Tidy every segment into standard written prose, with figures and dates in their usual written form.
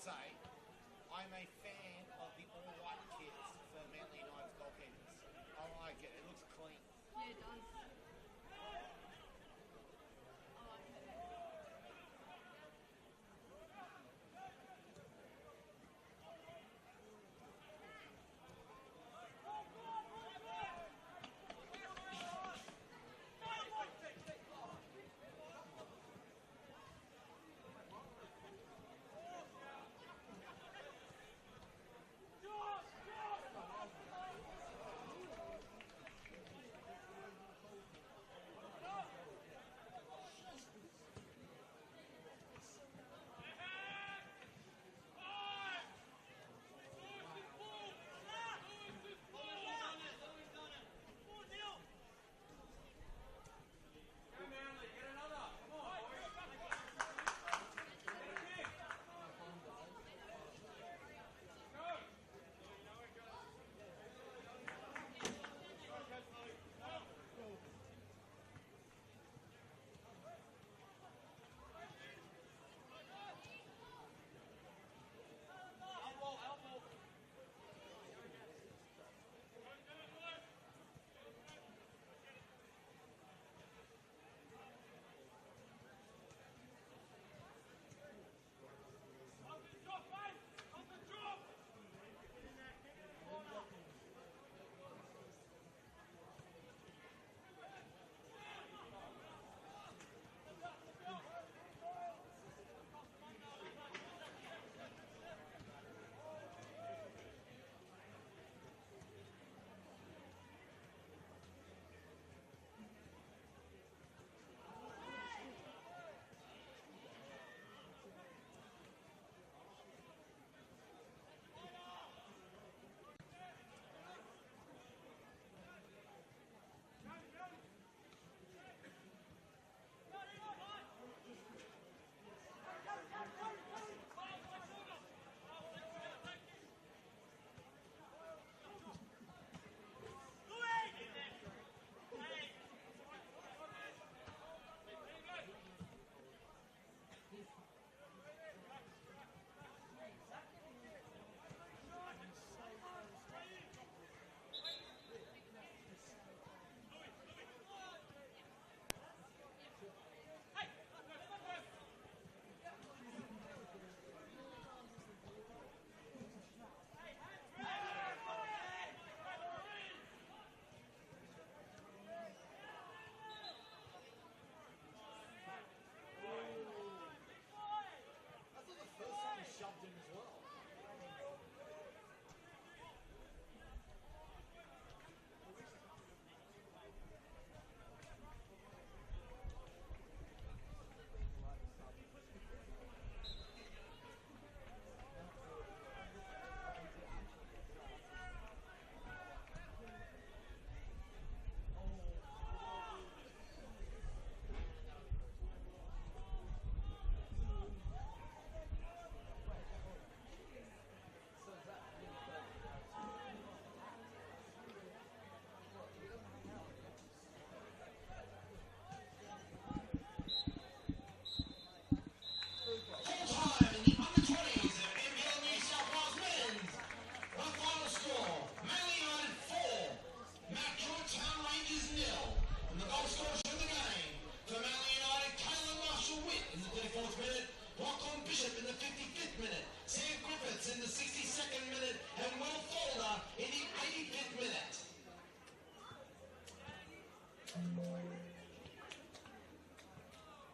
say, I'm a fan of the all-white kits for Manly United's goalkeepers. I like it. It looks clean. Yeah, it does. I like it.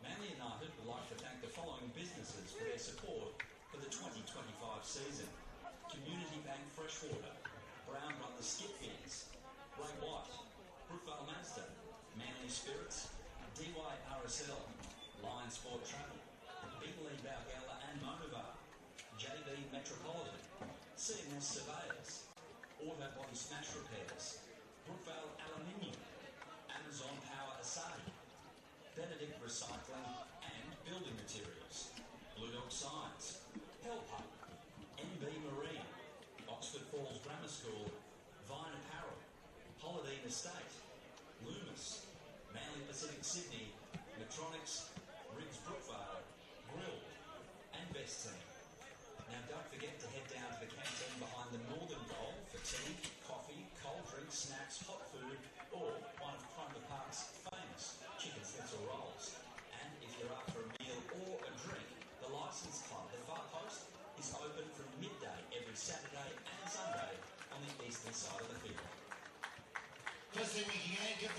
Manly United would like to thank the following businesses for their support for the 2025 season. Community Bank Freshwater, Brown Brothers Skip Fins, Ray White, Brookvale Mazda, Manly Spirits, DYRSL, Lion Sport Travel, Bigly Valgalla and Monovar, JB Metropolitan, CNS Surveyors, Auto Body Smash Repairs, Brookvale Aluminium, Amazon Power Asahi, Benedict Recycling and Building Materials, Blue Dog Science, Helper, NB Marine, Oxford Falls Grammar School, Vine Apparel, Holiday Estate, Loomis, Manly Pacific Sydney, Metronics, Riggs Brookvale, Grill and Best Team. Now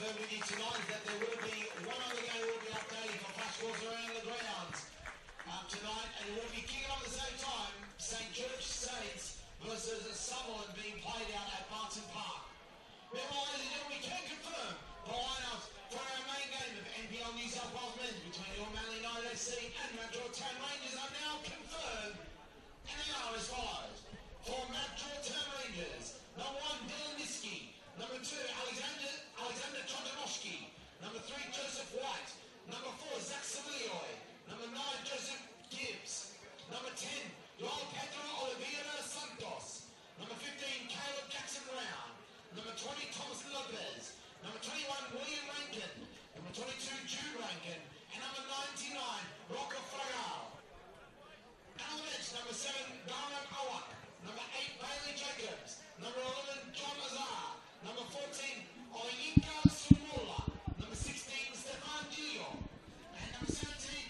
confirm with you tonight is that there will be one other game will be updated for flash scores around the ground tonight, and it will be kicking off at the same time. St. George Saints versus Sutherland being played out at Barton Park. Meanwhile, ladies and gentlemen, we can confirm the lineups for our main game of NPL New South Wales men's between your Manly United FC and Mount Georgetown Rangers are now confirmed, and they are as follows. For Mount Georgetown Rangers, number 1, Dylan Niski. Number 2, Alexander Chondonoski. Number 3, Joseph White. Number 4, Zach Savilioi. Number 9, Joseph Gibbs. Number 10, Joel Pedro Oliveira Santos. Number 15, Caleb Jackson Brown. Number 20, Thomas Lopez. Number 21, William Rankin. Number 22, Jude Rankin. And number 99, Rocco Fargal. And on the bench, number 7, Darren Owak. Number 8, Bailey Jacobs. Number 11, John Azar. Number 14, Oyinka Sumula. Number 16, Stefan Gio. And number 17,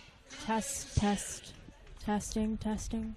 Testing.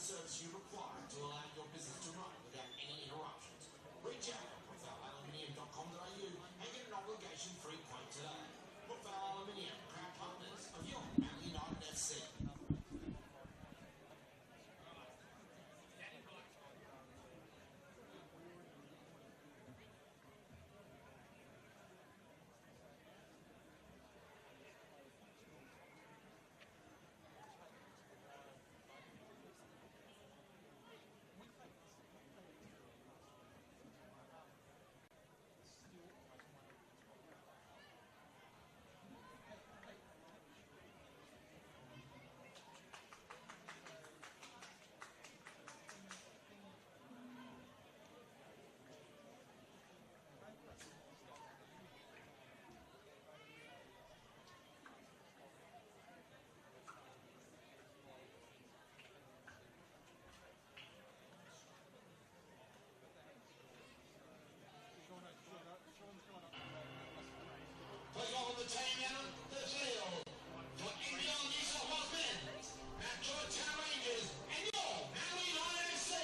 service you require to allow your business to run without any interruptions. Reach out at brookvalealuminium.com.au and get an obligation-free quote today. Brookvale Aluminium, proud partners of your Manly United FC. Play on the team in the field for NPL New South Wales men at Druitt Rangers and your Manly United FC.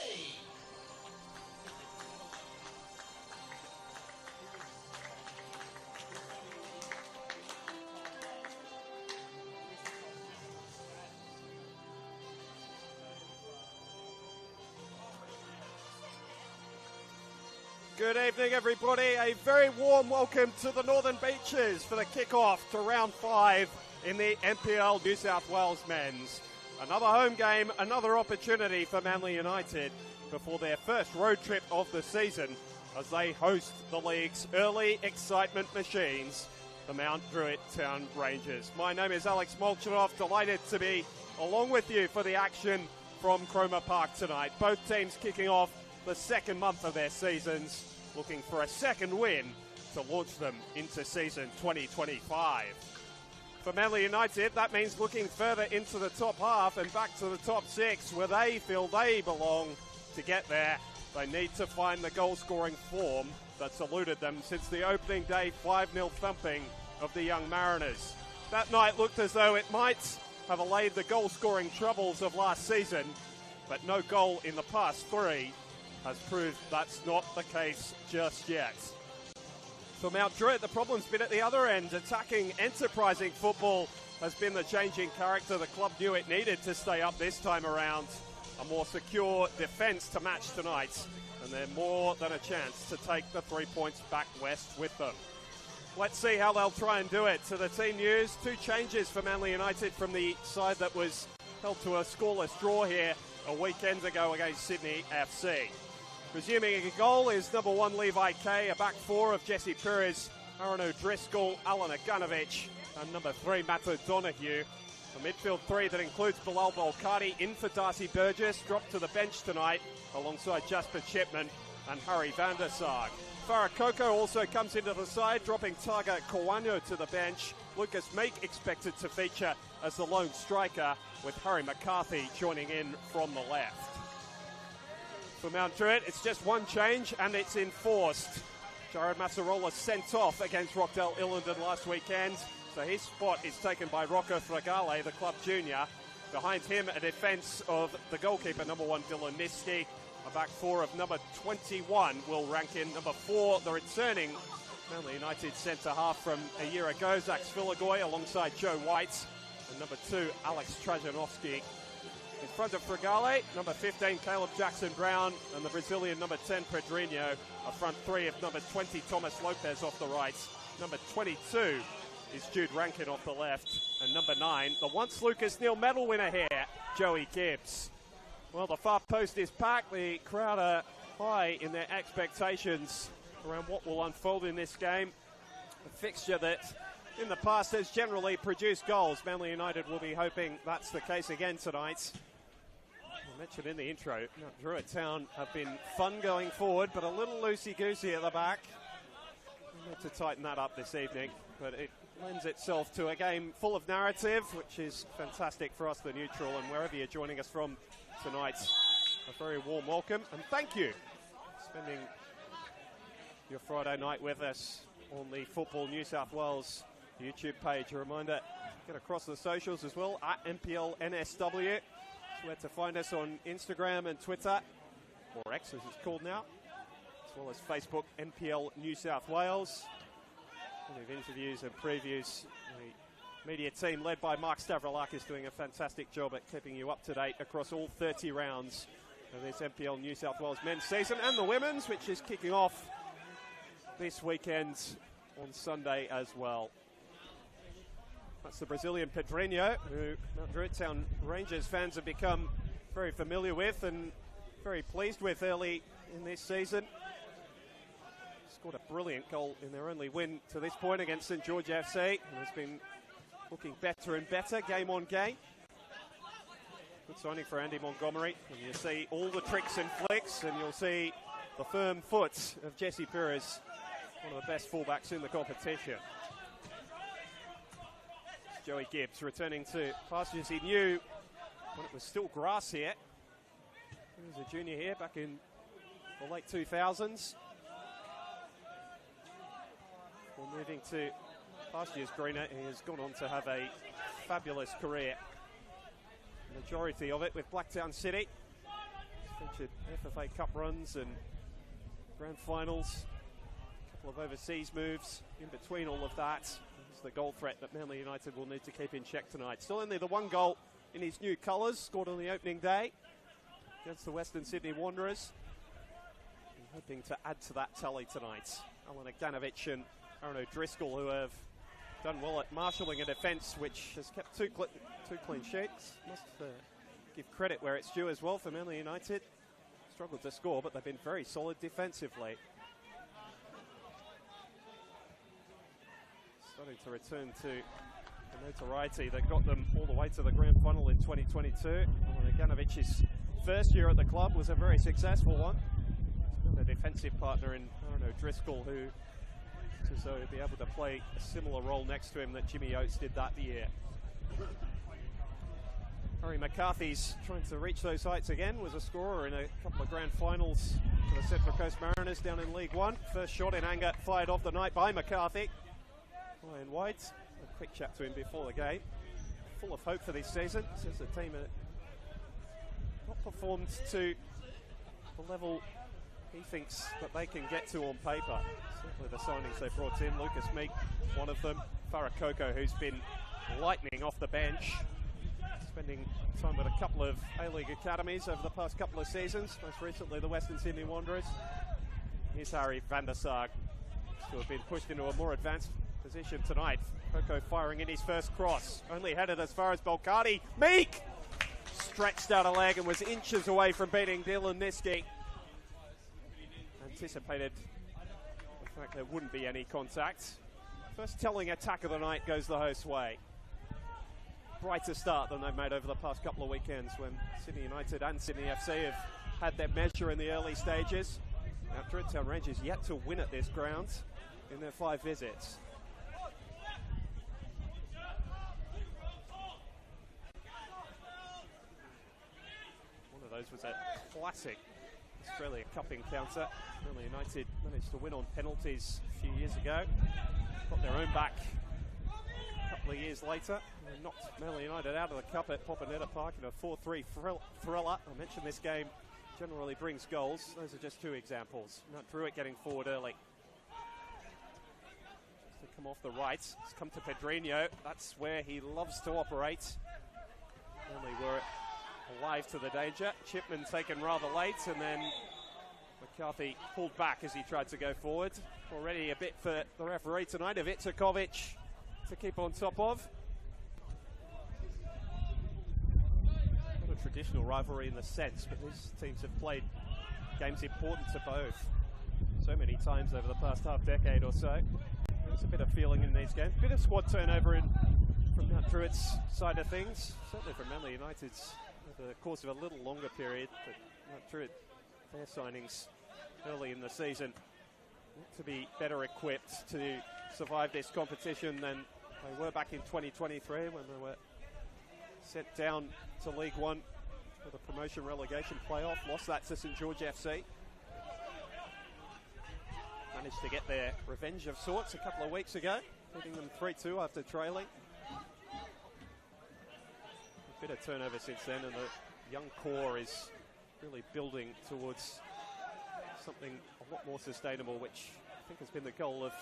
Good evening, everybody. A very warm welcome to the Northern Beaches for the kick-off to round 5 in the NPL New South Wales men's. Another home game, another opportunity for Manly United before their first road trip of the season as they host the league's early excitement machines, the Mount Druitt Town Rangers. My name is Alex Molchanoff, delighted to be along with you for the action from Cromer Park tonight. Both teams kicking off the second month of their seasons, looking for a second win to launch them into season 2025. For Manly United, that means looking further into the top half and back to the top 6 where they feel they belong. To get there, they need to find the goal-scoring form that's eluded them since the opening day 5-0 thumping of the Young Mariners. That night looked as though it might have allayed the goal-scoring troubles of last season, but no goal in the past 3 has proved that's not the case just yet. For Mount Druitt, the problem's been at the other end. Attacking, enterprising football has been the changing character the club knew it needed to stay up this time around. A more secure defence to match tonight, and they're more than a chance to take the 3 points back west with them. Let's see how they'll try and do it. To the team news, 2 changes for Manly United from the side that was held to a scoreless draw here a weekend ago against Sydney FC. Resuming a goal is number 1 Levi Kay, a back 4 of Jesse Perez, Aaron O'Driscoll, Alan Agunovich, and number 3 Matt O'Donoghue. A midfield 3 that includes Bilal Bolkadi in for Darcy Burgess, dropped to the bench tonight alongside Jasper Chipman and Harry van der Sarg. Farah Coco also comes into the side, dropping Targa Kawano to the bench. Lucas Meek expected to feature as the lone striker, with Harry McCarthy joining in from the left. For Mount Druitt, it's just one change and it's enforced. Jared Massarola sent off against Rockdale Illingdon last weekend, so his spot is taken by Rocco Fragale, the club junior. Behind him, a defence of the goalkeeper, number 1 Dylan Nisty. A back 4 of number 21 Will Rankin. Number 4, the returning Manly United centre-half from a year ago, Zach Svilagoy, alongside Joe White. And number 2, Alex Trajanovski. In front of Fragale, number 15, Caleb Jackson-Brown, and the Brazilian number 10, Pedrinho. A front 3 of number 20, Thomas Lopez off the right. Number 22 is Jude Rankin off the left. And number 9, the once Lucas Neal medal winner here, Joey Gibbs. Well, the far post is packed. The crowd are high in their expectations around what will unfold in this game. A fixture that in the past has generally produced goals. Manly United will be hoping that's the case again tonight. I mentioned in the intro, Druitt Town have been fun going forward, but a little loosey-goosey at the back. We need to tighten that up this evening, but it lends itself to a game full of narrative, which is fantastic for us, the neutral, and wherever you're joining us from tonight, a very warm welcome, and thank you for spending your Friday night with us on the Football New South Wales YouTube page. A reminder, get across the socials as well, at NPL NSW. where to find us on Instagram and Twitter, or X as it's called now, as well as Facebook, NPL New South Wales. Plenty of interviews and previews. The media team led by Mark Stavroulakis doing a fantastic job at keeping you up to date across all 30 rounds of this NPL New South Wales men's season, and the women's, which is kicking off this weekend on Sunday as well. That's the Brazilian Pedrinho, who Druitt Town Rangers fans have become very familiar with and very pleased with early in this season. Scored a brilliant goal in their only win to this point against St George FC, and has been looking better and better game on game. Good signing for Andy Montgomery, and you see all the tricks and flicks, and you'll see the firm foot of Jesse Pires, one of the best fullbacks in the competition. Joey Gibbs returning to pastures he knew when it was still grass here. He was a junior here back in the late 2000s. Well, moving to pastures greener, he has gone on to have a fabulous career. The majority of it with Blacktown City. He's featured FFA Cup runs and grand finals. A couple of overseas moves in between all of that. The goal threat that Manly United will need to keep in check tonight. Still only the one goal in his new colours, scored on the opening day against the Western Sydney Wanderers. And hoping to add to that tally tonight. Alan Aganovic and Aaron O'Driscoll, who have done well at marshalling a defence which has kept two clean sheets. Must give credit where it's due as well for Manly United. Struggled to score, but they've been very solid defensively. Starting to return to the notoriety that got them all the way to the grand final in 2022. Ganovic's first year at the club was a very successful one. He's got a defensive partner in Aaron O'Driscoll, who so he'll be able to play a similar role next to him that Jimmy Oates did that year. Harry McCarthy's trying to reach those heights again, was a scorer in a couple of grand finals for the Central Coast Mariners down in League One. First shot in anger fired off the night by McCarthy. Ryan White, a quick chat to him before the game. Full of hope for this season. Says the team not performed to the level he thinks that they can get to on paper. Certainly the signings they brought in, Lucas Meek, one of them. Farah Coco, who's been lightning off the bench, spending time with a couple of A-League academies over the past couple of seasons, most recently the Western Sydney Wanderers. Here's Harry van der Sarg, who have been pushed into a more advanced position tonight. Coco firing in his first cross, only headed as far as Belcardi. Meek stretched out a leg and was inches away from beating Dylan Niski. Anticipated the fact there wouldn't be any contact. First telling attack of the night goes the host's way. Brighter start than they've made over the past couple of weekends when Sydney United and Sydney FC have had their measure in the early stages. Now Druitt Town Rangers yet to win at this ground in their 5 visits. One of those was a classic Australia Cup encounter. Manly United managed to win on penalties a few years ago. Got their own back a couple of years later. They knocked Manly United out of the cup at Popanetta Park in a 4-3 thriller. I mentioned this game generally brings goals. Those are just 2 examples. Mount Druitt getting forward early. To come off the right. It's come to Pedrinho. That's where he loves to operate. Manly were alive to the danger. Chipman taken rather late, and then McCarthy pulled back as he tried to go forward. Already a bit for the referee tonight, Ivica Kovic to keep on top of. Not a traditional rivalry in the sense, but these teams have played games important to both so many times over the past half decade or so. There's a bit of feeling in these games. Bit of squad turnover from Mount Druitt's side of things. Certainly from Manly United's over the course of a little longer period. But Mount Druitt, their signings early in the season to be better equipped to survive this competition than they were back in 2023 when they were sent down to League One for the promotion relegation playoff. Lost that to St George FC. Managed to get their revenge of sorts a couple of weeks ago, beating them 3-2 after trailing. A bit of turnover since then, and the young core is really building towards something a lot more sustainable, which I think has been the goal of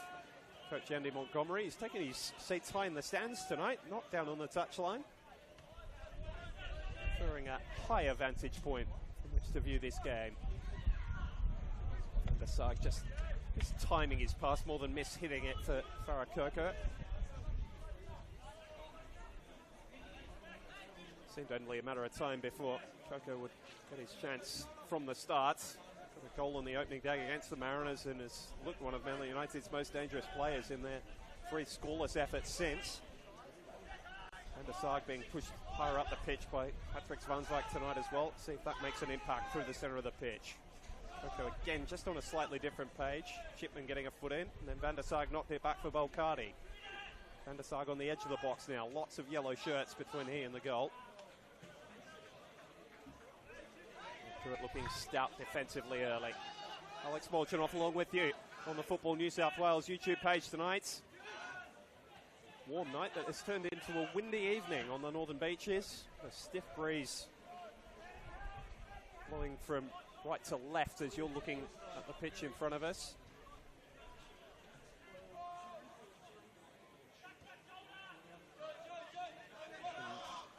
Coach Andy Montgomery. He's taken his seats high in the stands tonight, not down on the touchline. Offering a higher vantage point from which to view this game. And Asag just timing his pass more than hitting it for Farah Kirker. Seemed only a matter of time before Kirker would get his chance from the start. Got a goal on the opening day against the Mariners and has looked one of Manly United's most dangerous players in their 3 scoreless efforts since. And Asag being pushed higher up the pitch by Patrick Zwanswijk tonight as well. See if that makes an impact through the centre of the pitch. Kirker again just on a slightly different page. Chipman getting a foot in, and then Van der Sag knocked it back for Bolkardi. Van der Sag on the edge of the box now. Lots of yellow shirts between he and the goal. Druitt looking stout defensively early. Alex Molchanoff along with you on the Football New South Wales YouTube page tonight. Warm night that has turned into a windy evening on the northern beaches. A stiff breeze blowing from right to left as you're looking at the pitch in front of us. And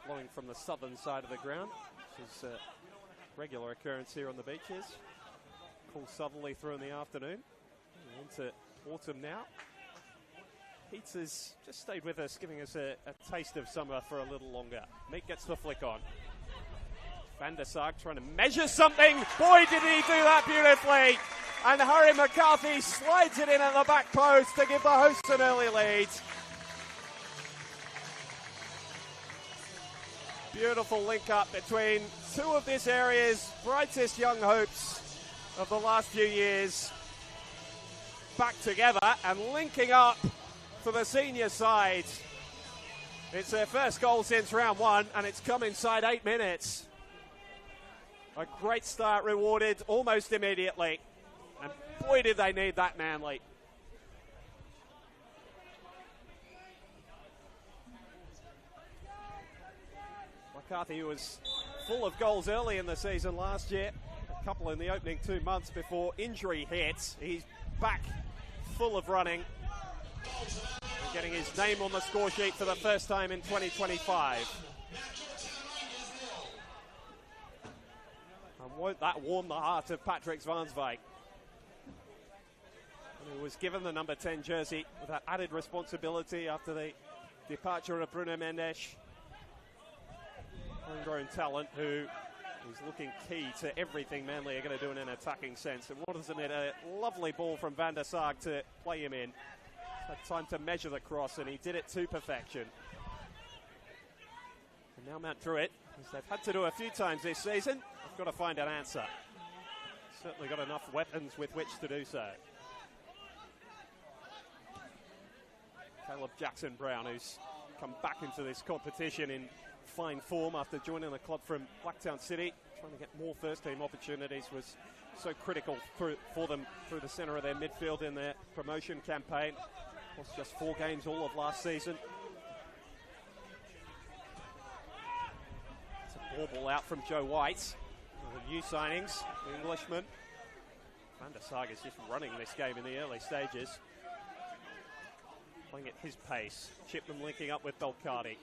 blowing from the southern side of the ground, which is regular occurrence here on the beaches. Cool southerly through in the afternoon. Into autumn now. Heat has just stayed with us, giving us a taste of summer for a little longer. Meek gets the flick on. Van der Sag trying to measure something. Boy, did he do that beautifully. And Harry McCarthy slides it in at the back post to give the hosts an early lead. Beautiful link up between two of this area's brightest young hopes of the last few years. Back together and linking up for the senior side. It's their first goal since round 1 and it's come inside 8 minutes. A great start rewarded almost immediately. And boy did they need that, Manly. McCarthy, who was full of goals early in the season last year, a couple in the opening 2 months before injury hit. He's back full of running and getting his name on the score sheet for the first time in 2025. And won't that warm the heart of Patrick Zwanswijk, who was given the number 10 jersey with that added responsibility after the departure of Bruno Mendes. Homegrown talent who is looking key to everything Manly are going to do in an attacking sense. And what isn't it, a lovely ball from Van der Sag to play him in. Had time to measure the cross and he did it to perfection. And now Mount Druitt, as they've had to do a few times this season, they've got to find an answer. Certainly got enough weapons with which to do so. Caleb Jackson-Brown, who's come back into this competition in fine form after joining the club from Blacktown City. Trying to get more first-team opportunities was so critical for them through the centre of their midfield in their promotion campaign. Lost just 4 games all of last season. It's a ball out from Joe White. The new signings, the Englishman. Van der Sag is just running this game in the early stages. Playing at his pace. Chipman linking up with Belcardi.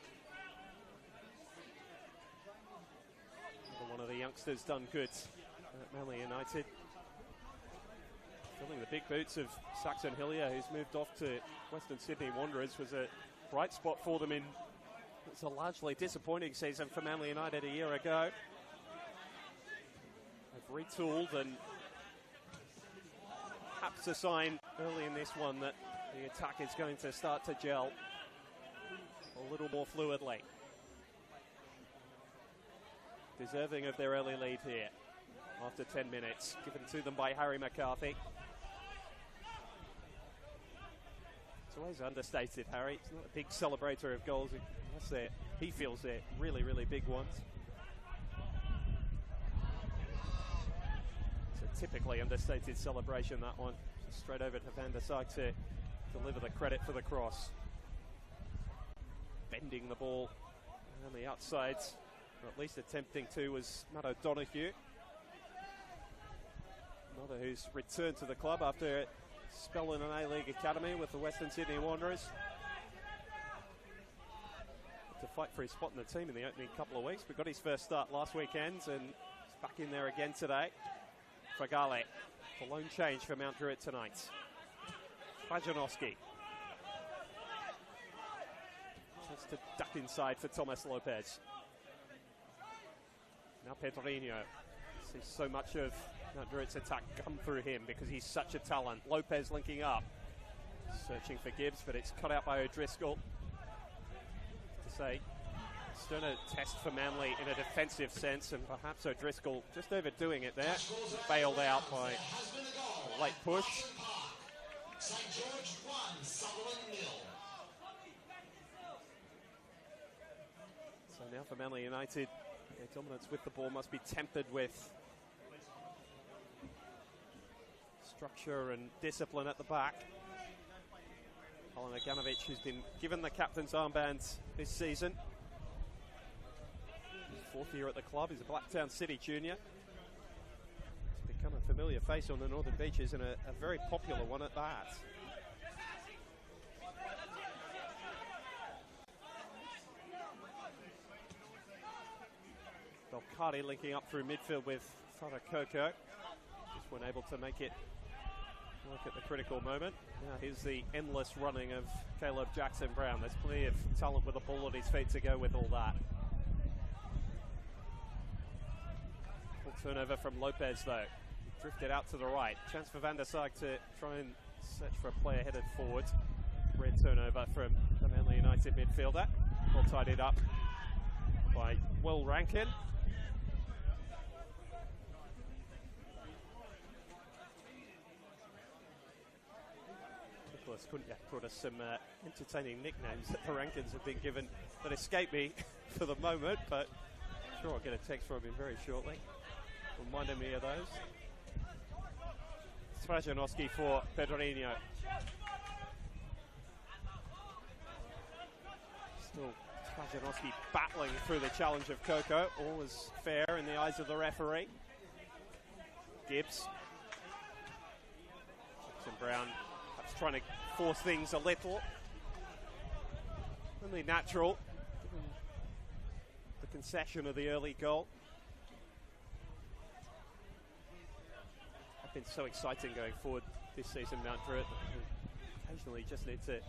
One of the youngsters done good at Manly United. Filling the big boots of Saxon Hillier, who's moved off to Western Sydney Wanderers, was a bright spot for them in it's a largely disappointing season for Manly United a year ago. They've retooled and perhaps a sign early in this one that the attack is going to start to gel a little more fluidly. Deserving of their early lead here after 10 minutes, given to them by Harry McCarthy. It's always understated, Harry. He's not a big celebrator of goals unless he feels they're really, really big ones. It's a typically understated celebration, that one. Just straight over to Van der Sag to deliver the credit for the cross. Bending the ball on the outsides. or at least attempting to, was Matt O'Donoghue. Another who's returned to the club after a spell in an A-League academy with the Western Sydney Wanderers. To fight for his spot in the team in the opening couple of weeks, but got his first start last weekend and he's back in there again today. Fragale, the lone change for Mount Druitt tonight. Trajanowski. Chance to duck inside for Thomas Lopez. Now Pedrinho. See so much of Mount Druitt's attack come through him because he's such a talent. Lopez linking up. Searching for Gibbs, but it's cut out by O'Driscoll. To say, still a test for Manly in a defensive sense, and perhaps O'Driscoll just overdoing it there. Bailed out by a late push. St. George 1, Sutherland 0. So now for Manly United, their dominance with the ball must be tempered with structure and discipline at the back. Alan Aganovic, who's been given the captain's armband this season. His fourth year at the club. He's a Blacktown City junior. He's become a familiar face on the Northern Beaches, and a very popular one at that. Belcardi linking up through midfield with Farah Koko. Just weren't able to make it work at the critical moment. Now here's the endless running of Caleb Jackson-Brown. There's plenty of talent with a ball at his feet to go with all that. Full turnover from Lopez though. Drifted out to the right. Chance for Van der Sarg to try and search for a player headed forward. Red turnover from the Manly United midfielder. All tidied up by Will Rankin. Kunyak brought us some entertaining nicknames that the Rankins have been given that escape me for the moment, but I'm sure I'll get a text from him very shortly reminding me of those. Trajanowski for Pedrinho. Still Trajanowski battling through the challenge of Koko. All was fair in the eyes of the referee. Gibbs. Jackson-Brown perhaps trying to force things a little. Only natural, given the concession of the early goal. It's been so exciting going forward this season, Mount Druitt. Occasionally just need to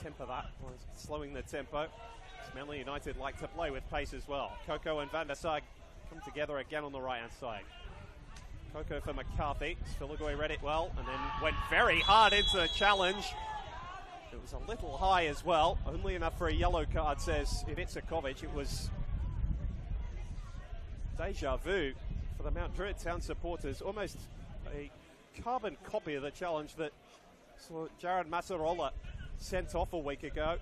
temper that by slowing the tempo. Manly United like to play with pace as well. Koko and Van der Sarg come together again on the right-hand side. Koko for McCarthy. Sfiligoi read it well and then went very hard into the challenge. It was a little high as well. Only enough for a yellow card, says Ivica-Kovic. It was deja vu for the Mount Druitt Town supporters. Almost a carbon copy of the challenge that Jared Massarola sent off a week ago.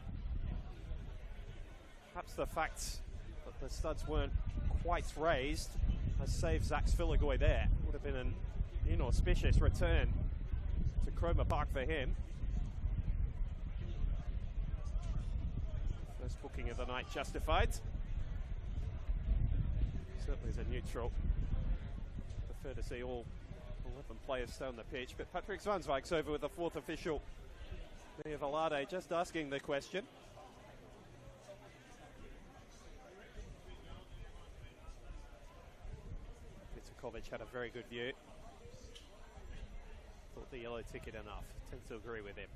Perhaps the fact that the studs weren't quite raised has saved Zach Sfiligoi there. Would have been an inauspicious return to Cromer Park for him. First booking of the night justified. Certainly as a neutral, prefer to see all 11 players stay on the pitch. But Patrick Zwanswijk's over with the fourth official, Mia Valade, just asking the question. Kovic had a very good view. Thought the yellow ticket enough. Tend to agree with him.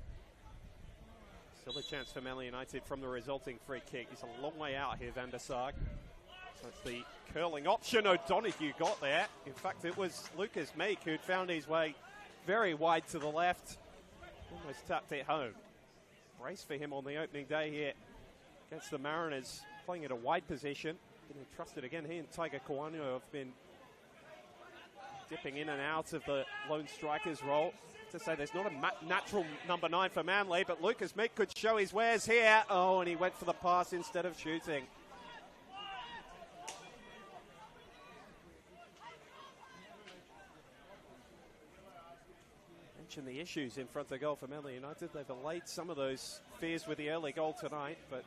Still a chance for Manly United from the resulting free kick. He's a long way out here, Van der Sarg. So it's the curling option O'Donoghue got there. In fact, it was Lucas Meek who'd found his way very wide to the left. Almost tapped it home. Brace for him on the opening day here against the Mariners. Playing at a wide position. Getting trusted again. He and Tiger Kawano have been dipping in and out of the lone striker's role. To say there's not a natural number 9 for Manly, but Lucas Meek could show his wares here. Oh, and he went for the pass instead of shooting. Mentioned the issues in front of goal for Manly United. They've allayed some of those fears with the early goal tonight, but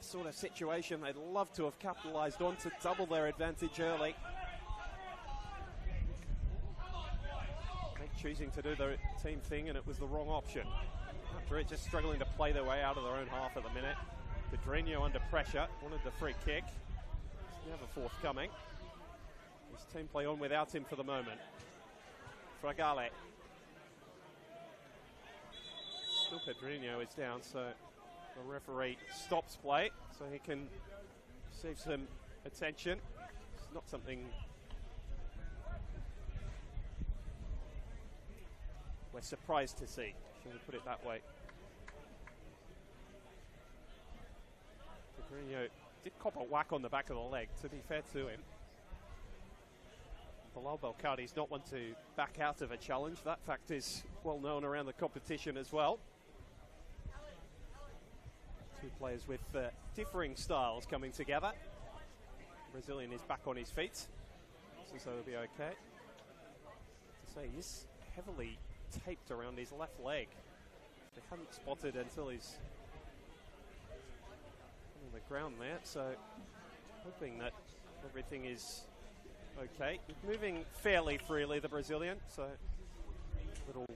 sort of situation they'd love to have capitalised on to double their advantage early. Choosing to do the team thing, and it was the wrong option. Druitt just struggling to play their way out of their own half at the minute. Pedrinho under pressure, wanted the free kick. It's never forthcoming. His team play on without him for the moment. Fragale. Still Pedrinho is down, so the referee stops play so he can receive some attention. It's not something we're surprised to see, shall we put it that way. Pedrinho did cop a whack on the back of the leg, to be fair to him. Bilal Belkadi's not one to back out of a challenge. That fact is well known around the competition as well. Two players with differing styles coming together. Brazilian is back on his feet, so he'll be okay. To say, he's heavily taped around his left leg. They hadn't spotted until he's on the ground there, so hoping that everything is okay. He's moving fairly freely, the Brazilian, so little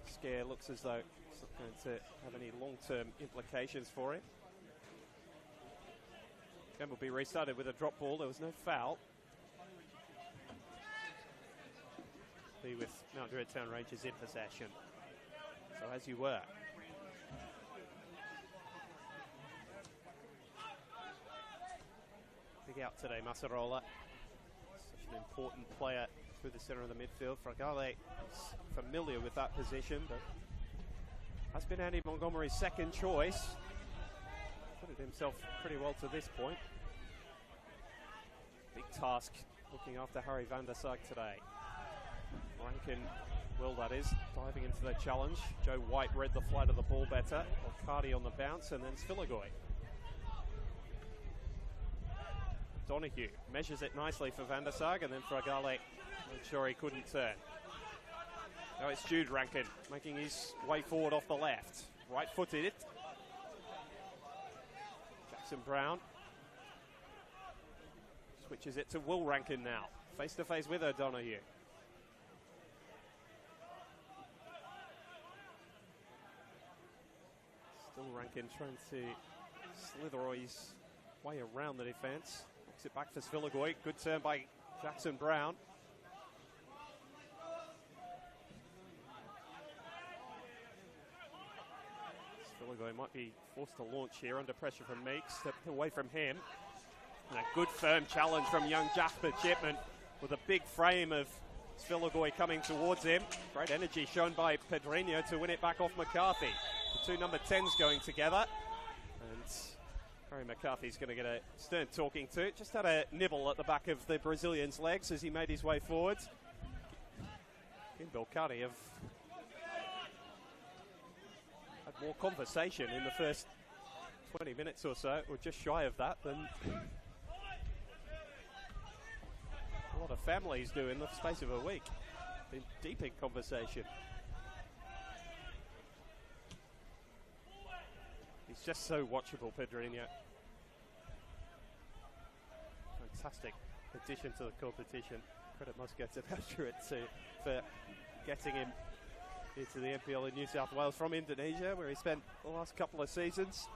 scare, looks as though it's not going to have any long-term implications for him. Game will be restarted with a drop ball. There was no foul. Be with Mount Druitt Town Rangers in possession. So as you were. Big out today, Massarola. Such an important player through the centre of the midfield. Fragale is familiar with that position, but has been Andy Montgomery's second choice. Put it himself pretty well to this point. Big task looking after Harry van der Sag today. Rankin, Will that is, diving into the challenge. Joe White read the flight of the ball better. Cardi on the bounce, and then Svilagoy. Donahue measures it nicely for Van der Sag, and then Fragale made sure he couldn't turn. Now it's Jude Rankin making his way forward off the left. Right-footed. Jackson Brown switches it to Will Rankin now. Face-to-face with O'Donoghue. Still Rankin trying to slither his way around the defence. Looks it back for Svilagoy. Good turn by Jackson Brown. Svilagoy might be forced to launch here under pressure from Meeks. Stepped away from him. And a good firm challenge from young Jasper Chipman with a big frame of Svilagoy coming towards him. Great energy shown by Pedrinho to win it back off McCarthy. The two number 10s going together. And Harry McCarthy's going to get a stern talking to. Just had a nibble at the back of the Brazilian's legs as he made his way forward. He and Belkadi have had more conversation in the first 20 minutes or so, or just shy of that, than a lot of families do in the space of a week. Been deep in conversation. He's just so watchable, Pedrinho. Fantastic addition to the competition. Credit must go to Druitt too for getting him into the NPL in New South Wales from Indonesia, where he spent the last couple of seasons.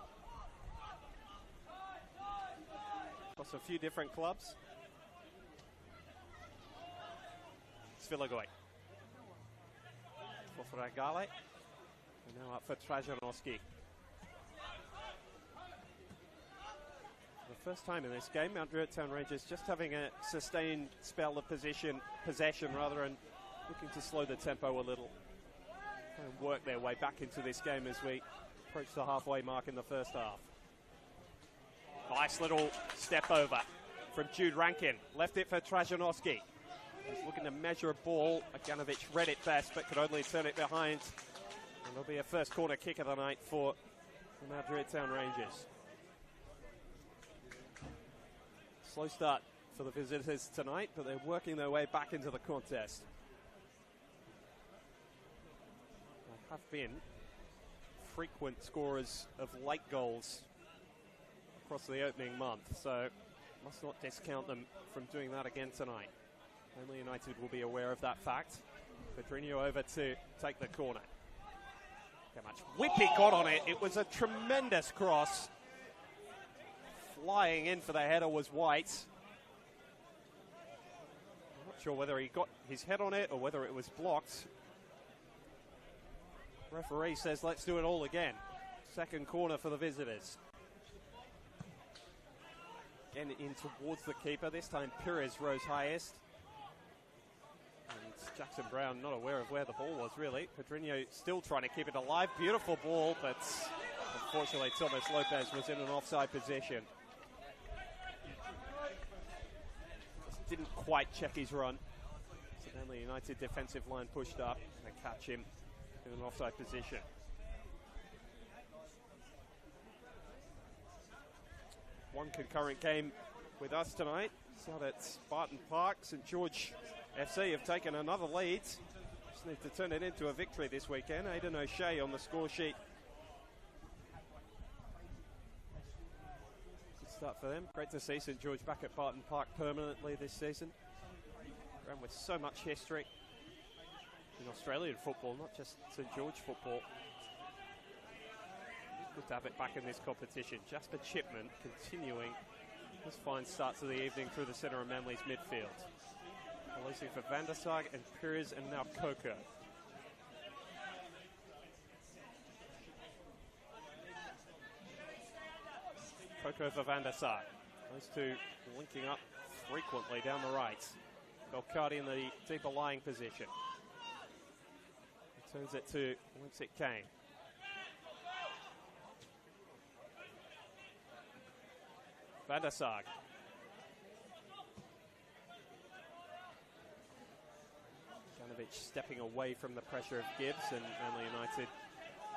Across a few different clubs. Svilagoy. For Fragale. And now up for Trajanowski. For the first time in this game, Mount Druitt Town Rangers just having a sustained spell of possession rather, and looking to slow the tempo a little. And work their way back into this game as we approach the halfway mark in the first half. Nice little step over from Jude Rankin. Left it for Trajanowski. He's looking to measure a ball. Aganovic read it best, but could only turn it behind. And there'll be a first corner kick of the night for the Mount Druitt Town Rangers. Slow start for the visitors tonight, but they're working their way back into the contest. They have been frequent scorers of late goals across the opening month, so must not discount them from doing that again tonight. Only United will be aware of that fact. Pedrinho over to take the corner. How much whip he got on it. It was a tremendous cross. Flying in for the header was White. I'm not sure whether he got his head on it or whether it was blocked. Referee says let's do it all again. Second corner for the visitors. Again in towards the keeper. This time Pires rose highest. And Jackson Brown not aware of where the ball was really. Pedrinho still trying to keep it alive. Beautiful ball, but unfortunately Thomas Lopez was in an offside position. Just didn't quite check his run. So then the United defensive line pushed up and catch him in an offside position. One concurrent game with us tonight. It's out at Barton Park. St George FC have taken another lead. Just need to turn it into a victory this weekend. Aidan O'Shea on the score sheet. Good start for them. Great to see St George back at Barton Park permanently this season. Around with so much history in Australian football, not just St George football. Good to have it back in this competition. Jasper Chipman continuing his fine start to the evening through the centre of Manly's midfield. Releasing for Van der Sar and Pires and now Coco. Coco for Van der Sar. Those two linking up frequently down the right. Belcardi in the deeper lying position. Turns it to whence it came. Van der Sar. Ganovich stepping away from the pressure of Gibbs, and Manly United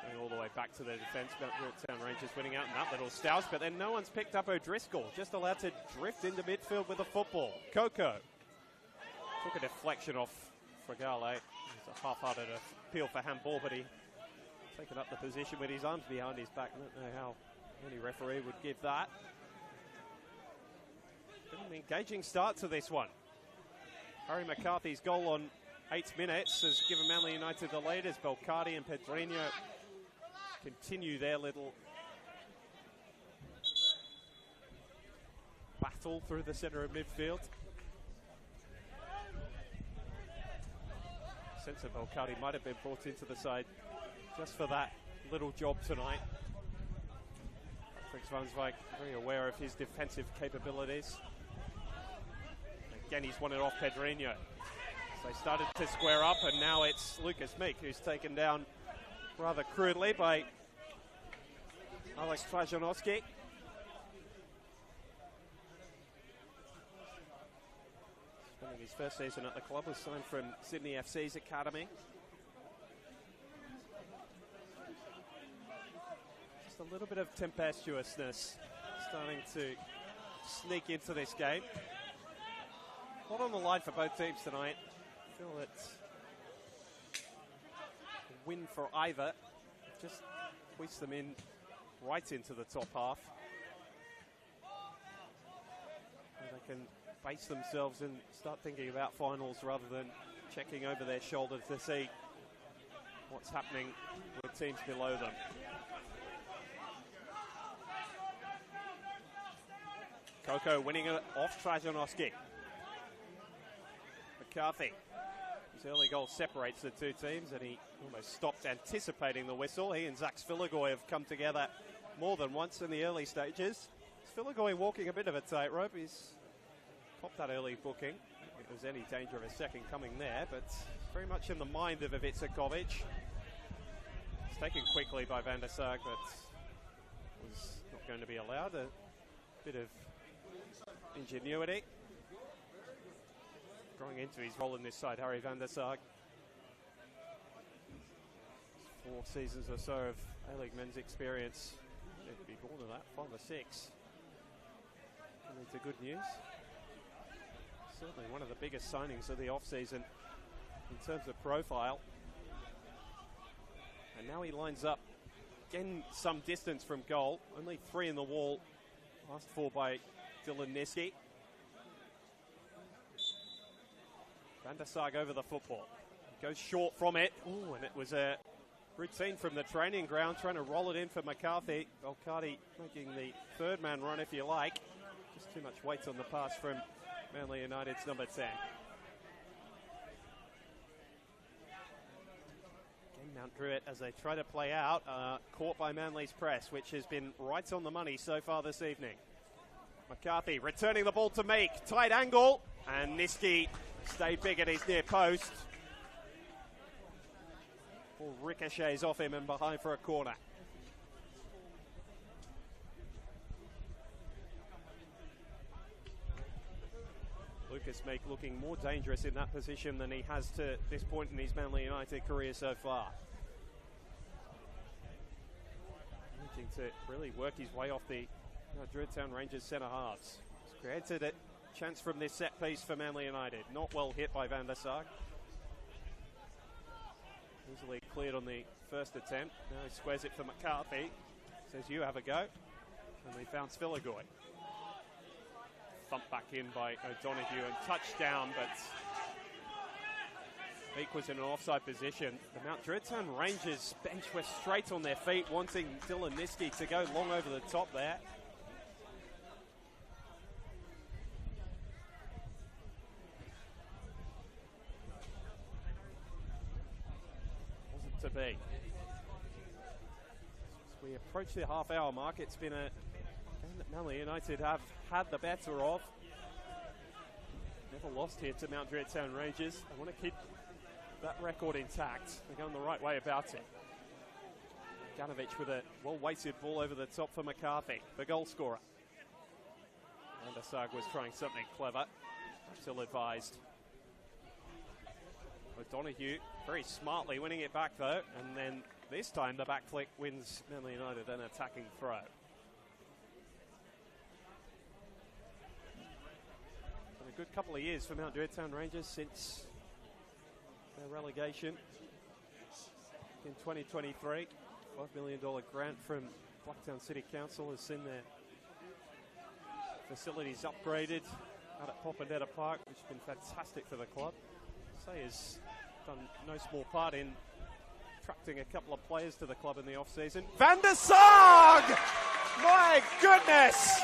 going all the way back to the defence. Town Rangers winning out in that little stoush, but then no one's picked up O'Driscoll, just allowed to drift into midfield with the football. Coco took a deflection off Fragale. It was a half-hearted appeal for handball, but he taken up the position with his arms behind his back. I don't know how any referee would give that. Been an engaging start to this one. Harry McCarthy's goal on 8 minutes has given Manly United the lead as Belcardi and Pedrinho continue their little battle through the centre of midfield. Sense of Belcardi might have been brought into the side just for that little job tonight. Fritz van Zweig very aware of his defensive capabilities. Again, he's won it off Pedrinho. So they started to square up, and now it's Lucas Meek who's taken down rather crudely by Alex Trajanowski. Spending his first season at the club, was signed from Sydney FC's academy. Just a little bit of tempestuousness starting to sneak into this game. A lot on the line for both teams tonight. I feel that a win for either just squeeze them in right into the top half. And they can base themselves and start thinking about finals rather than checking over their shoulder to see what's happening with teams below them. Coco winning it off Trajanowski. McCarthy. His early goal separates the two teams, and he almost stopped anticipating the whistle. He and Zach Svilagoy have come together more than once in the early stages. Svilagoy walking a bit of a tightrope. He's popped that early booking. If there was any danger of a second coming there, but very much in the mind of Ivica Kovic. It's taken quickly by Van der Sar, but was not going to be allowed. A bit of ingenuity. Growing into his role in this side, Harry Van der Sar. 4 seasons or so of A-League men's experience. He'd be born of that, 5 or 6. Coming to good news. Certainly one of the biggest signings of the off-season in terms of profile. And now he lines up, again, some distance from goal. Only 3 in the wall Asked for by Dylan Niski. Van der Sarg over the football. Goes short from it. Ooh, and it was a routine from the training ground, trying to roll it in for McCarthy. Belcardi making the third man run, if you like. Just too much weight on the pass from Manly United's number 10. Again, Mount Druitt, as they try to play out, caught by Manly's press, which has been right on the money so far this evening. McCarthy returning the ball to Meek. Tight angle, and Niski stayed big at his near post. Ball ricochets off him and behind for a corner. Lucas Meek looking more dangerous in that position than he has to this point in his Manly United career so far. Looking to really work his way off the Druitt Town Rangers centre halves. He's created a chance from this set piece for Manly United. Not well hit by Van der Sarg. Easily cleared on the first attempt. Now he squares it for McCarthy. Says, you have a go. And they found Svilagoy. Thumped back in by O'Donoghue and touchdown, but Meek was in an offside position. The Mount Druitt Town Rangers bench were straight on their feet, wanting Dylan Niski to go long over the top there. Wasn't to be. As we approach the half-hour mark, it's been a game that Manly United have had the better of. Never lost here to Mount Druitt Town Rangers. They want to keep that record intact. They're going the right way about it. Ganovich with a well-weighted ball over the top for McCarthy, the goal scorer. Van der Sarg was trying something clever, still advised. O'Donoghue very smartly winning it back though, and then this time the back flick wins Manly United an attacking throw. Been a good couple of years for Mount Druitt Town Rangers since their relegation in 2023. $5 million grant from Blacktown City Council has seen their facilities upgraded out at Popondetta Park, which has been fantastic for the club. Say has done no small part in attracting a couple of players to the club in the off-season. Van der Sarg! My goodness!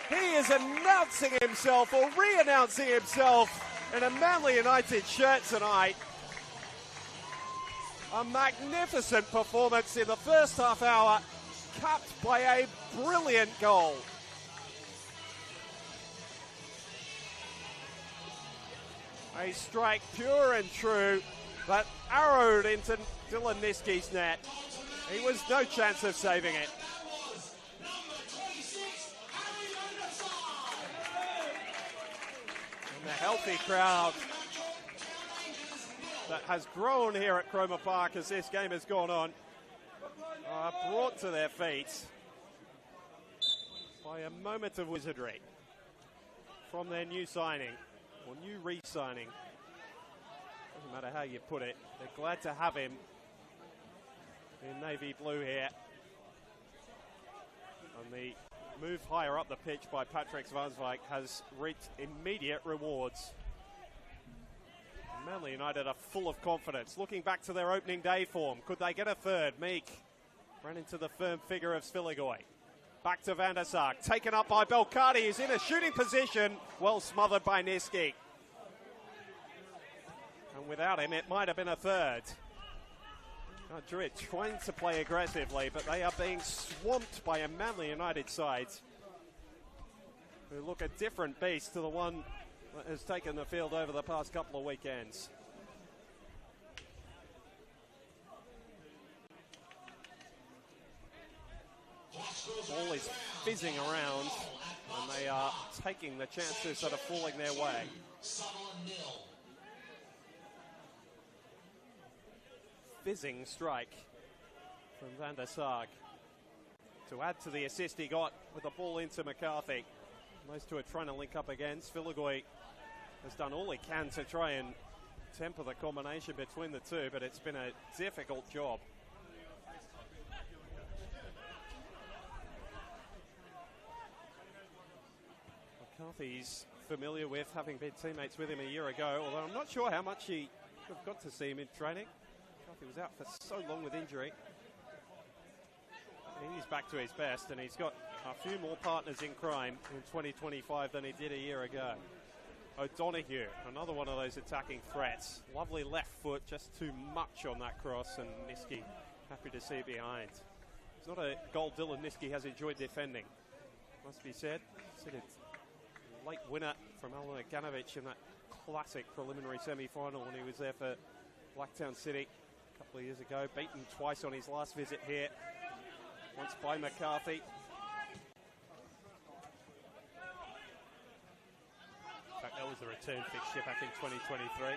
He is announcing himself, or re-announcing himself, in a Manly United shirt tonight. A magnificent performance in the first half hour, capped by a brilliant goal. A strike pure and true that arrowed into Dylan Niski's net. He was no chance of saving it. And the healthy crowd that has grown here at Cromer Park as this game has gone on are brought to their feet by a moment of wizardry from their new signing, or new re-signing. Doesn't matter how you put it. They're glad to have him in navy blue here. And the move higher up the pitch by Patrick Svansvik has reaped immediate rewards. Manly United are full of confidence. Looking back to their opening day form, could they get a third? Meek ran into the firm figure of Svilagoy. Back to Van der Sarg, taken up by Belcardi. He's in a shooting position, well smothered by Niski. And without him, it might have been a third. Druitt trying to play aggressively, but they are being swamped by a Manly United side who look a different beast to the one that has taken the field over the past couple of weekends. Ball is fizzing around, and they are taking the chances that are falling their way. Fizzing strike from Van der Sarg to add to the assist he got with the ball into McCarthy. Those two are trying to link up again. Svilagoy has done all he can to try and temper the combination between the two, but it's been a difficult job. McCarthy's familiar with, having been teammates with him a year ago, although I'm not sure how much he have got to see him in training. McCarthy was out for so long with injury. He's back to his best, and he's got a few more partners in crime in 2025 than he did a year ago. O'Donoghue, another one of those attacking threats. Lovely left foot, just too much on that cross, and Niski happy to see it behind. It's not a goal Dylan Niski has enjoyed defending, must be said. It's a late winner from Alan Ganovic in that classic preliminary semi-final when he was there for Blacktown City a couple of years ago. Beaten twice on his last visit here, once by McCarthy. In fact, that was the return fixture back in 2023.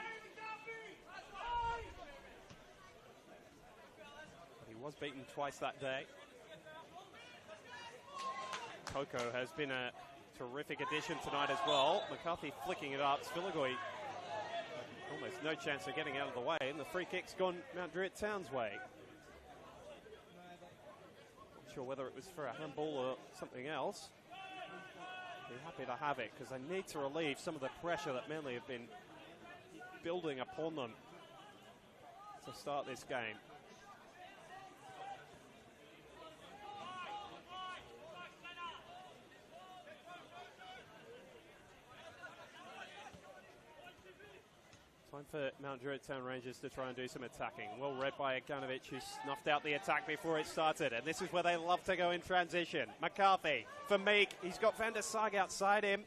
But he was beaten twice that day. Coco has been a terrific addition tonight as well. McCarthy flicking it up. Svilagoi, almost no chance of getting out of the way, and the free kick's gone Mount Druitt Town's way. Not sure whether it was for a handball or something else. Be happy to have it, because they need to relieve some of the pressure that Manly have been building upon them to start this game. Time for Mount Druitt Town Rangers to try and do some attacking. Well read by Ganovic, who snuffed out the attack before it started. And this is where they love to go in transition. McCarthy for Meek. He's got Van der Sag outside him.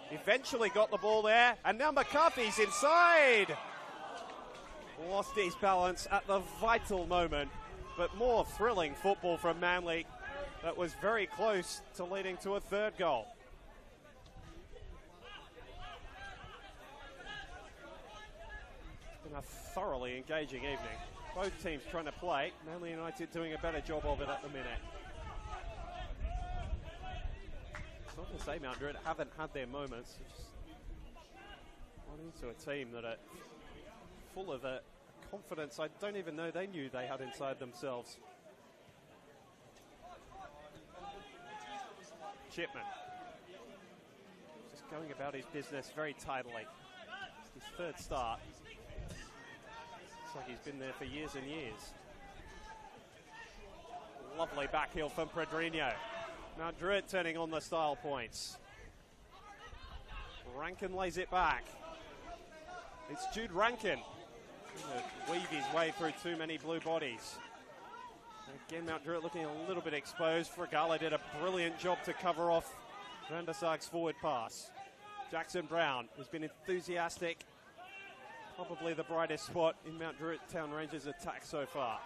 Eventually got the ball there. And now McCarthy's inside. Lost his balance at the vital moment. But more thrilling football from Manly that was very close to leading to a third goal. A thoroughly engaging evening. Both teams trying to play. Manly United doing a better job of it at the minute. It's not to say Mount Druitt haven't had their moments. It's just run into a team that are full of a confidence I don't even know they knew they had inside themselves. Chipman just going about his business very tidily. It's his third start. Like he's been there for years and years. Lovely backheel from Pedrinho. Now Druitt turning on the style points. Rankin lays it back. It's Jude Rankin. Weave his way through too many blue bodies. Again, Mount Druitt looking a little bit exposed. Fregala did a brilliant job to cover off Van der Sag's forward pass. Jackson Brown has been enthusiastic. Probably the brightest spot in Mount Druitt Town Rangers' attack so far.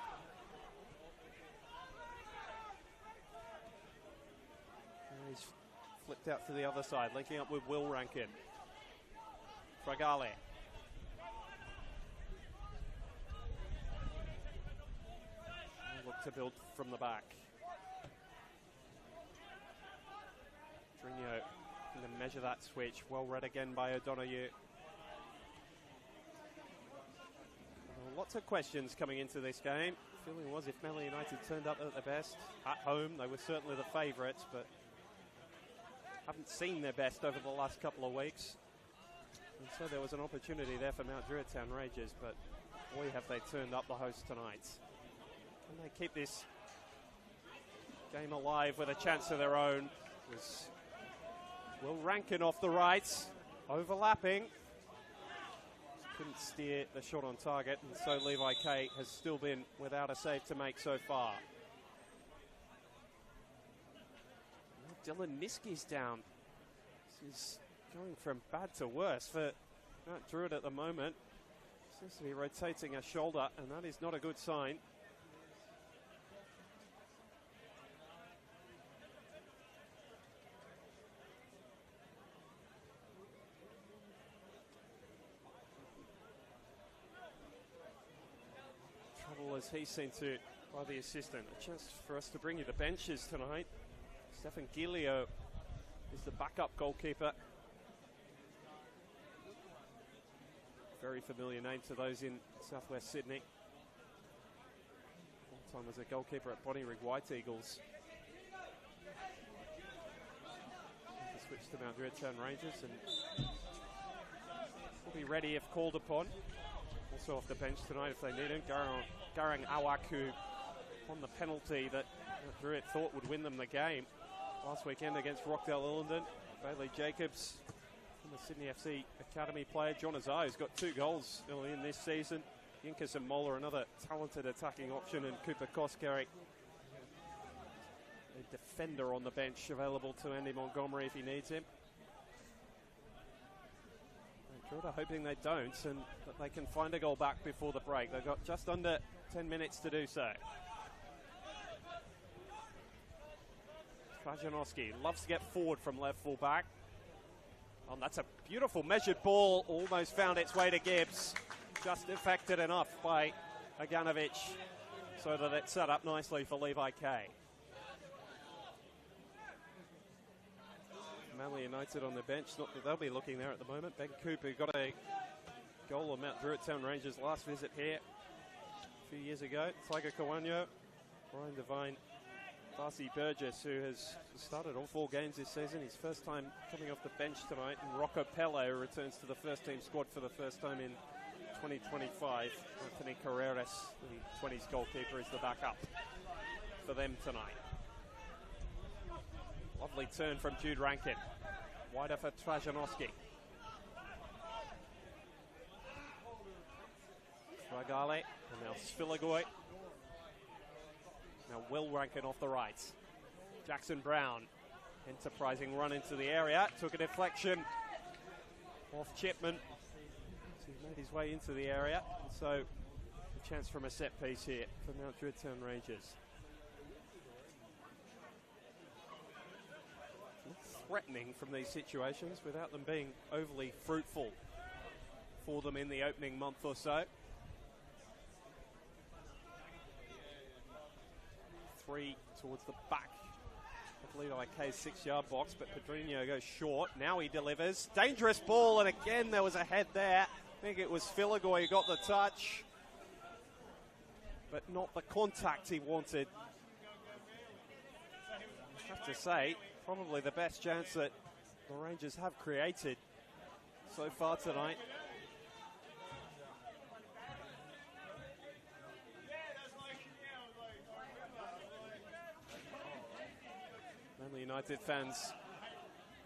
And he's flipped out to the other side, linking up with Will Rankin. Fregala. Look to build from the back. Pedrinho going to measure that switch. Well read again by O'Donoghue. Lots of questions coming into this game. The feeling was if Manly United turned up at their best at home, they were certainly the favourites, but haven't seen their best over the last couple of weeks. And so there was an opportunity there for Mount Druitt Town Rangers, but boy have they turned up the host tonight. Can they keep this game alive with a chance of their own? Was Will Rankin off the right, overlapping. Couldn't steer the shot on target, and so Levi K has still been without a save to make so far. Dylan Niski's down. This is going from bad to worse for Mount Druitt at the moment. Seems to be rotating a shoulder, and that is not a good sign. As he's seen to by the assistant. A chance for us to bring you the benches tonight. Stefan Gilio is the backup goalkeeper. Very familiar name to those in southwest Sydney. One time was a goalkeeper at Bonnyrigg White Eagles. His switch to Mount Druitt Town Rangers and will be ready if called upon. Also off the bench tonight if they need him. Garang Awaku on the penalty that Druitt thought would win them the game last weekend against Rockdale Illingdon. Bailey Jacobs, the Sydney FC Academy player. John Azar, who's got 2 goals early in this season. Yinkas and Moller, another talented attacking option, and Cooper Koskari, a defender on the bench, available to Andy Montgomery if he needs him. Druitt are hoping they don't and that they can find a goal back before the break. They've got just under 10 minutes to do so. Trajanowski loves to get forward from left full back. And that's a beautiful measured ball, almost found its way to Gibbs. Just affected enough by Aganovic so that it's set up nicely for Levi Kay. Manly United on the bench, not that they'll be looking there at the moment. Ben Cooper got a goal on Mount Druitt Town Rangers last visit here a few years ago. Tiger Kawanyo, Brian Devine, Darcy Burgess, who has started all 4 games this season. His first time coming off the bench tonight. And Rocco Pelle returns to the first team squad for the first time in 2025. Anthony Carreras, the 20s goalkeeper, is the backup for them tonight. Lovely turn from Jude Rankin. Wider for Trajanowski. Fragale, and now Svilagoy. Now Will Rankin off the right. Jackson Brown, enterprising run into the area. Took a deflection off Chipman. So he made his way into the area. And so a chance from a set piece here for Mount Druitt Town Rangers. Threatening from these situations without them being overly fruitful for them in the opening month or so. 3 towards the back of Levi Kay's 6-yard box, but Pedrinho goes short. Now he delivers. Dangerous ball, and again there was a head there. I think it was Filagoy who got the touch, but not the contact he wanted. I have to say, probably the best chance that the Rangers have created so far tonight. Manly United fans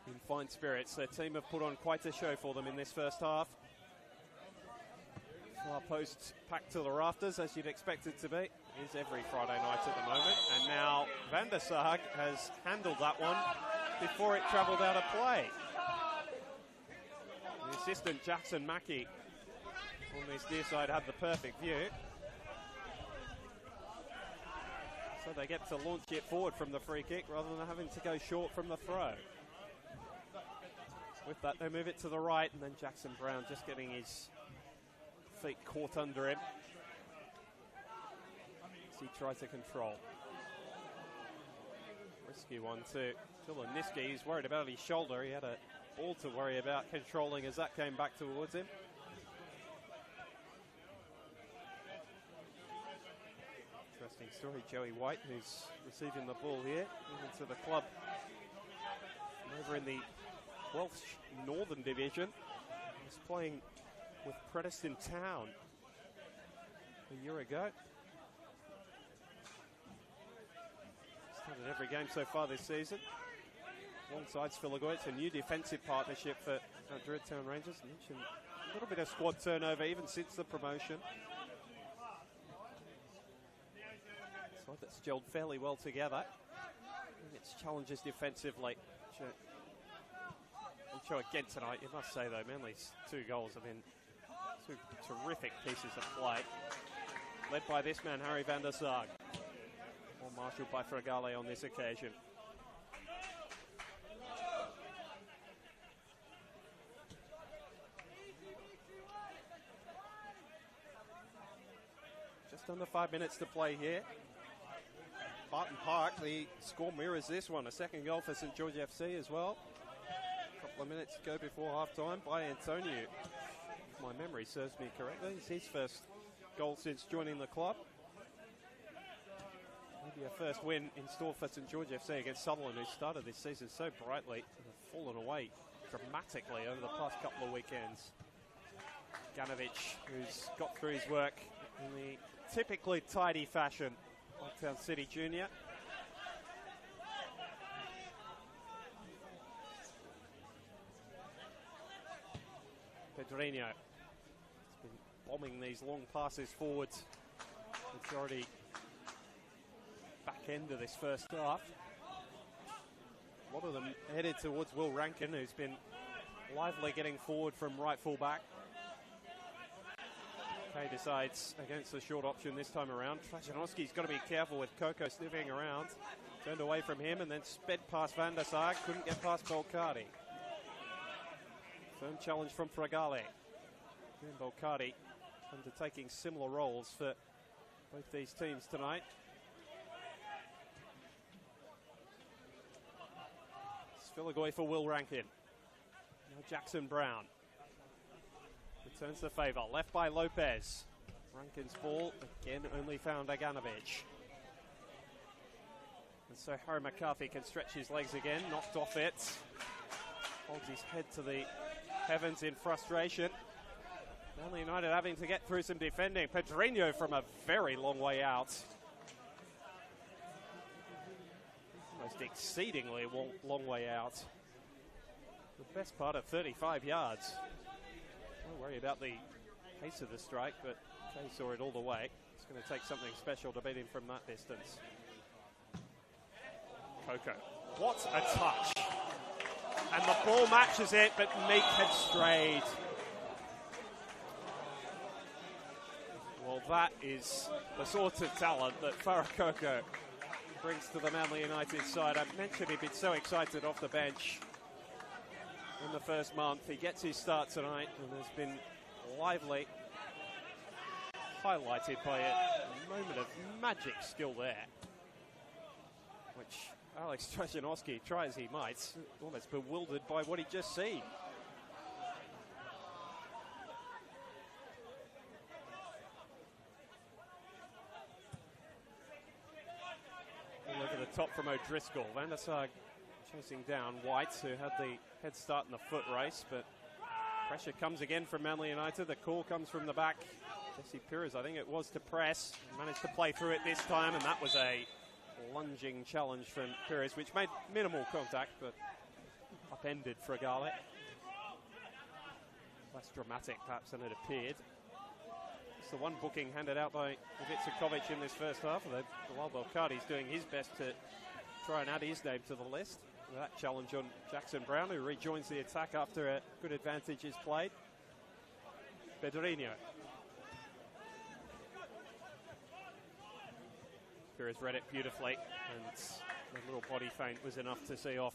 in fine spirits. Their team have put on quite a show for them in this first half. Far post packed to the rafters, as you'd expect it to be. It is every Friday night at the moment. And now Van der Sarg has handled that one before it travelled out of play. The assistant Jackson Mackey on this near side had the perfect view. So they get to launch it forward from the free kick rather than having to go short from the throw. With that, they move it to the right, and then Jackson Brown just getting his feet caught under him as he tries to control. Risky one too. Chiloniski, he's worried about his shoulder. He had a ball to worry about controlling as that came back towards him. Interesting story, Joey White, who's receiving the ball here, moving to the club over in the Welsh Northern Division. He's playing with Preston Town a year ago. Started every game so far this season. Alongside Svilagoy, it's a new defensive partnership for Druitt Town Rangers. Mentioned a little bit of squad turnover even since the promotion. Side that's gelled fairly well together. And its challenges defensively. We'll show again tonight. You must say though, Manly's 2 goals have been 2 terrific pieces of play. Led by this man, Harry van der Sarg. Or marshalled by Fragale on this occasion. Just under 5 minutes to play here. Barton Park, the score mirrors this one. A second goal for St George FC as well. A couple of minutes to go before half-time by Antonio. If my memory serves me correctly, it's his first goal since joining the club. Be a first win in store for St George FC against Sutherland, who started this season so brightly and have fallen away dramatically over the past couple of weekends. Ganovic, who's got through his work in the typically tidy fashion of Town City Junior. Pedrinho has been bombing these long passes forwards. Majority back end of this first half. A lot of them headed towards Will Rankin, who's been lively getting forward from right full back. Kay decides against the short option this time around. Trajanowski's got to be careful with Coco sniffing around. Turned away from him and then sped past Van der Sar. Couldn't get past Bolcardi. Firm challenge from Fragale. And Bolcardi undertaking similar roles for both these teams tonight. Svilagoy for Will Rankin. Now Jackson Brown. Returns the favour. Left by Lopez. Rankin's ball again only found Aganovic. And so Harry McCarthy can stretch his legs again. Knocked off it. Holds his head to the heavens in frustration. Manly United having to get through some defending. Pedrinho from a very long way out. Most exceedingly long way out. The best part of 35 yards. Don't worry about the pace of the strike, but Kay saw it all the way. It's going to take something special to beat him from that distance. Coco. What a touch. And the ball matches it, but Meek had strayed. Well, that is the sort of talent that Farah Coco brings to the Manly United side. I mentioned he'd been so excited off the bench in the first month. He gets his start tonight and has been lively, highlighted by a moment of magic skill there, which Alex Trajanowski, try as he might, almost bewildered by what he'd just seen. All over the top from O'Driscoll. Van der Sar chasing down White, who had the head start in the foot race, but pressure comes again from Manly United. The call comes from the back. Jesse Pires, I think it was, to press. Managed to play through it this time, and that was a lunging challenge from Pires, which made minimal contact, but upended Fragale. Less dramatic, perhaps, than it appeared. It's the one booking handed out by Ivica Kovic in this first half. While Bolcardi's doing his best to try and add his name to the list. That challenge on Jackson Brown, who rejoins the attack after a good advantage is played. Pedrinho. Pires read it beautifully, and the little body feint was enough to see off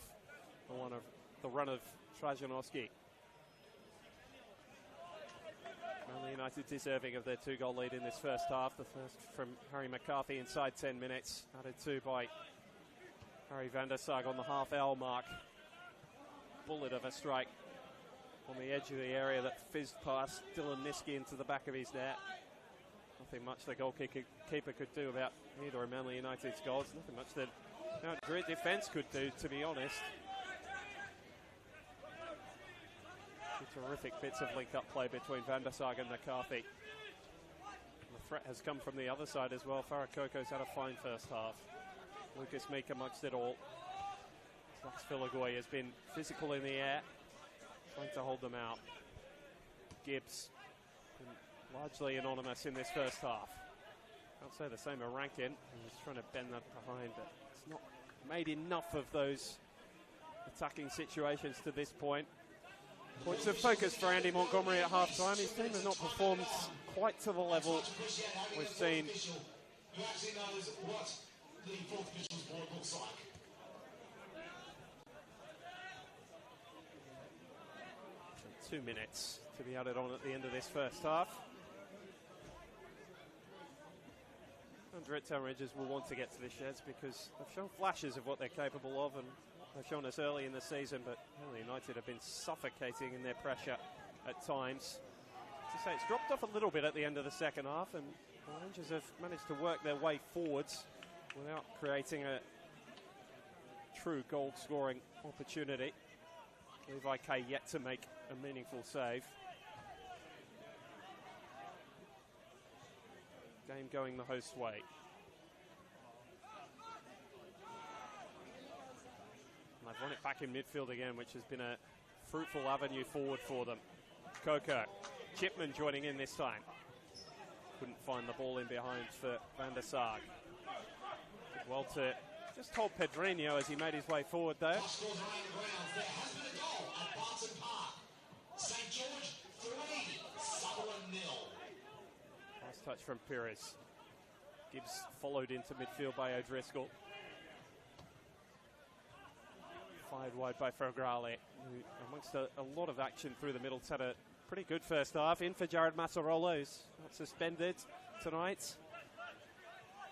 the run of Trajanowski. Manly United deserving of their 2-goal lead in this first half. The first from Harry McCarthy inside 10 minutes, added to by Harry van der Sar on the half-hour mark. Bullet of a strike on the edge of the area that fizzed past Dylan Niski into the back of his net. Nothing much the goalkeeper could do about either of Manly United's goals. Nothing much the Druitt defence could do, to be honest. Two terrific bits of link-up play between Van der Sar and McCarthy. The threat has come from the other side as well. Farah Coco's had a fine first half. Lucas Meek amongst it all. Slax Filagoy has been physical in the air, trying to hold them out. Gibbs, largely anonymous in this first half. Can't say the same of Rankin, who's trying to bend that behind, but it's not made enough of those attacking situations to this point. Points of focus for Andy Montgomery at half-time. His team has not performed quite to the level we've seen. Who actually knows what the fourth official's board looks like. So 2 minutes to be added on at the end of this first half. And Druitt Town Rangers will want to get to the sheds because they've shown flashes of what they're capable of, and they've shown us early in the season, but Manly United have been suffocating in their pressure at times. To say, it's dropped off a little bit at the end of the second half, and the Rangers have managed to work their way forwards without creating a true goal-scoring opportunity. Levi K yet to make a meaningful save. Game going the host way. And they've won it back in midfield again, which has been a fruitful avenue forward for them. Coco. Chipman joining in this time. Couldn't find the ball in behind for Van der Sarg. Did well to just hold Pedrinho as he made his way forward there. St. George 3, Sutherland 0. Nice touch from Pires. Gibbs followed into midfield by O'Driscoll. Fired wide by Ferrali, who amongst a lot of action through the middle, had a pretty good first half. In for Jared Masarolo, who's not suspended tonight.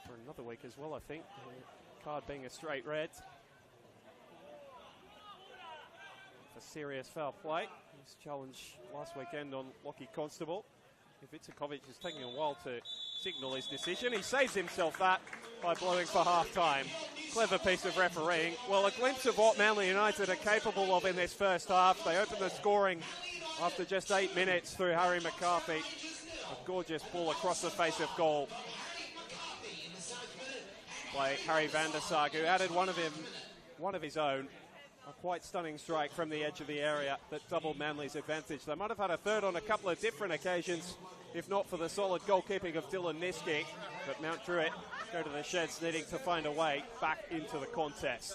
For another week as well, I think. The card being a straight red. For serious foul play. His challenge last weekend on Lockie Constable. Vicikovic is taking a while to signal his decision. He saves himself that by blowing for half-time. Clever piece of refereeing. Well, a glimpse of what Manly United are capable of in this first half. They opened the scoring after just 8 minutes through Harry McCarthy. A gorgeous ball across the face of goal by Harry Van der Sarg, who added one of his own. A quite stunning strike from the edge of the area that doubled Manly's advantage. They might have had a third on a couple of different occasions, if not for the solid goalkeeping of Dylan Niski. But Mount Druitt go to the sheds, needing to find a way back into the contest.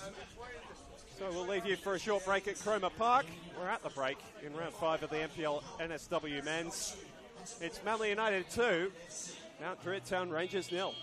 So we'll leave you for a short break at Cromer Park. We're at the break in round 5 of the NPL NSW men's. It's Manly United 2, Mount Druitt Town Rangers 0.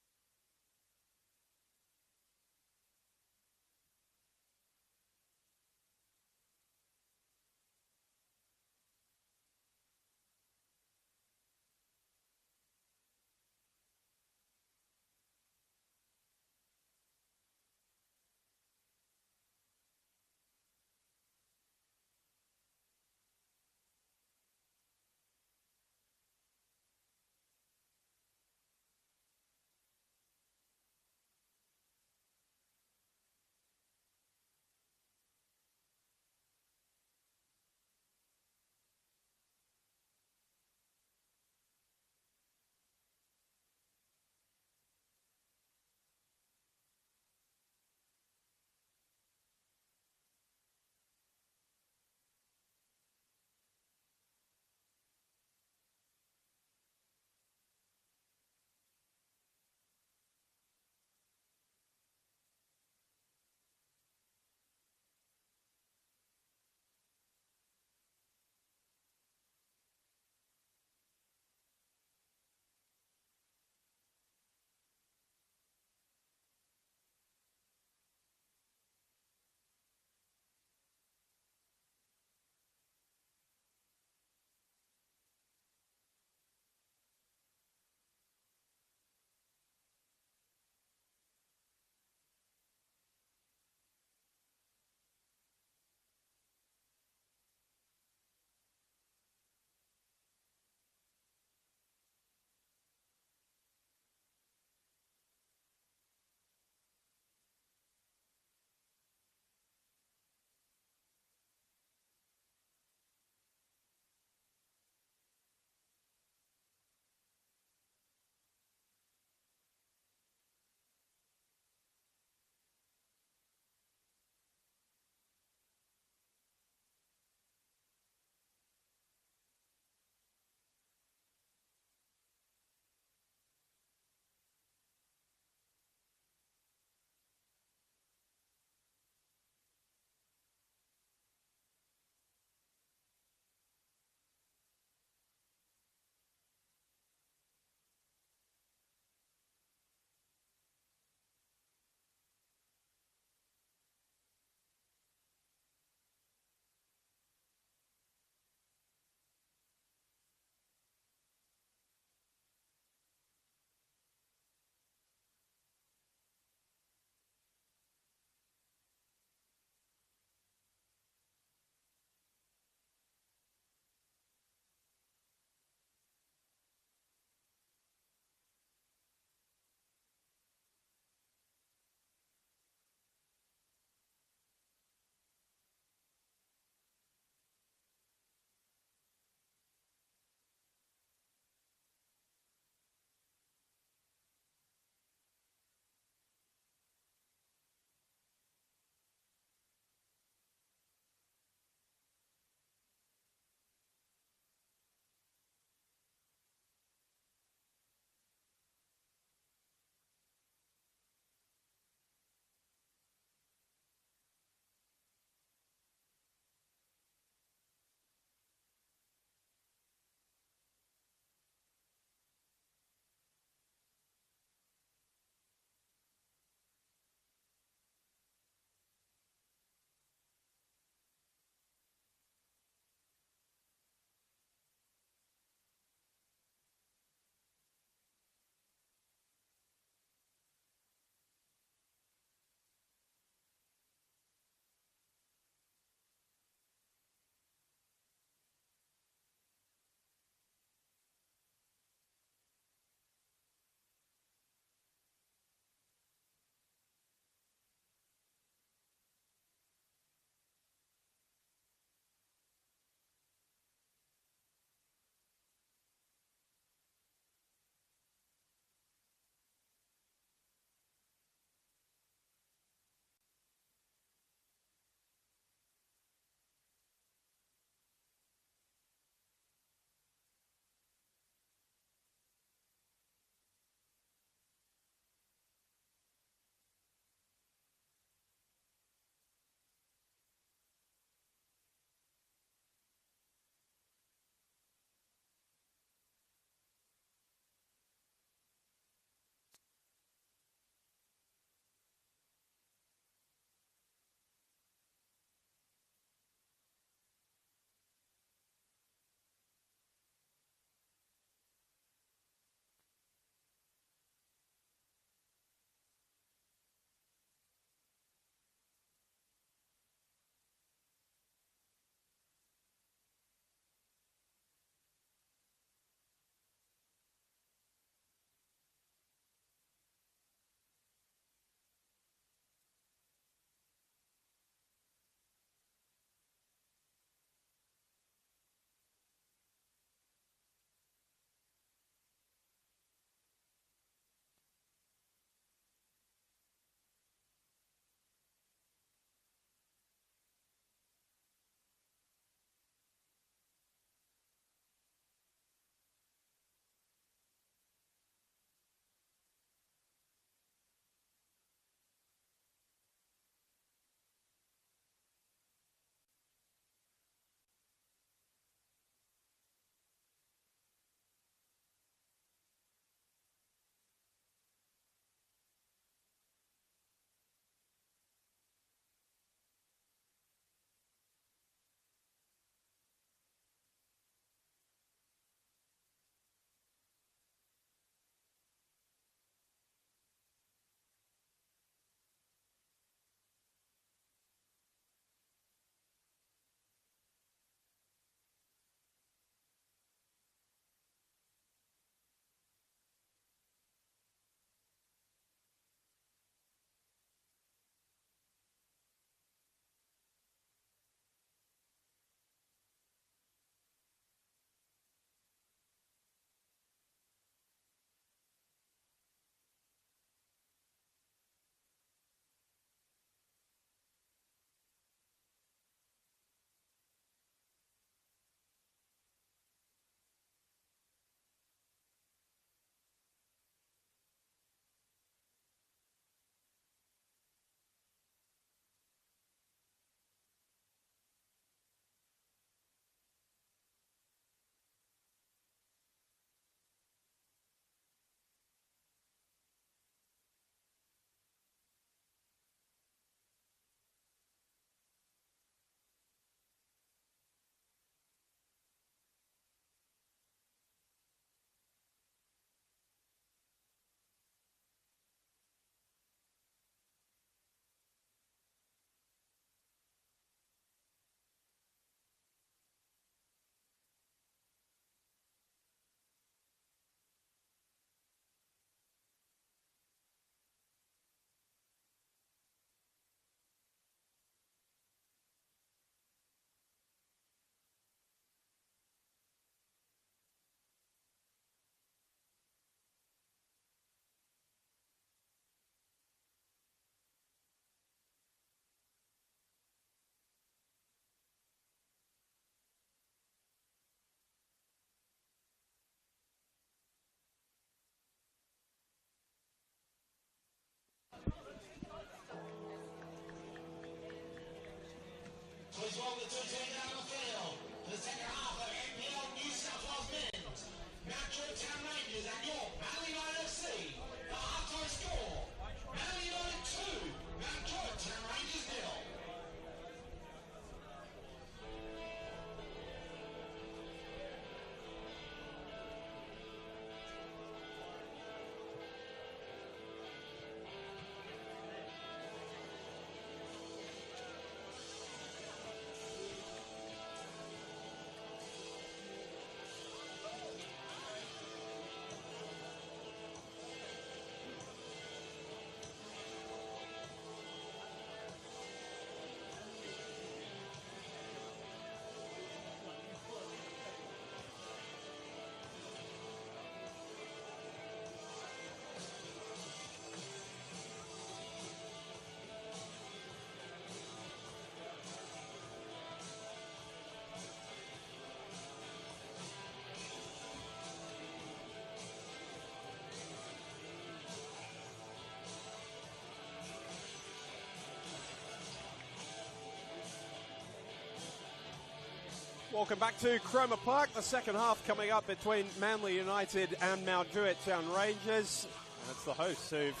Welcome back to Cromer Park. The second half coming up between Manly United and Mount Druitt Town Rangers. And it's the hosts who've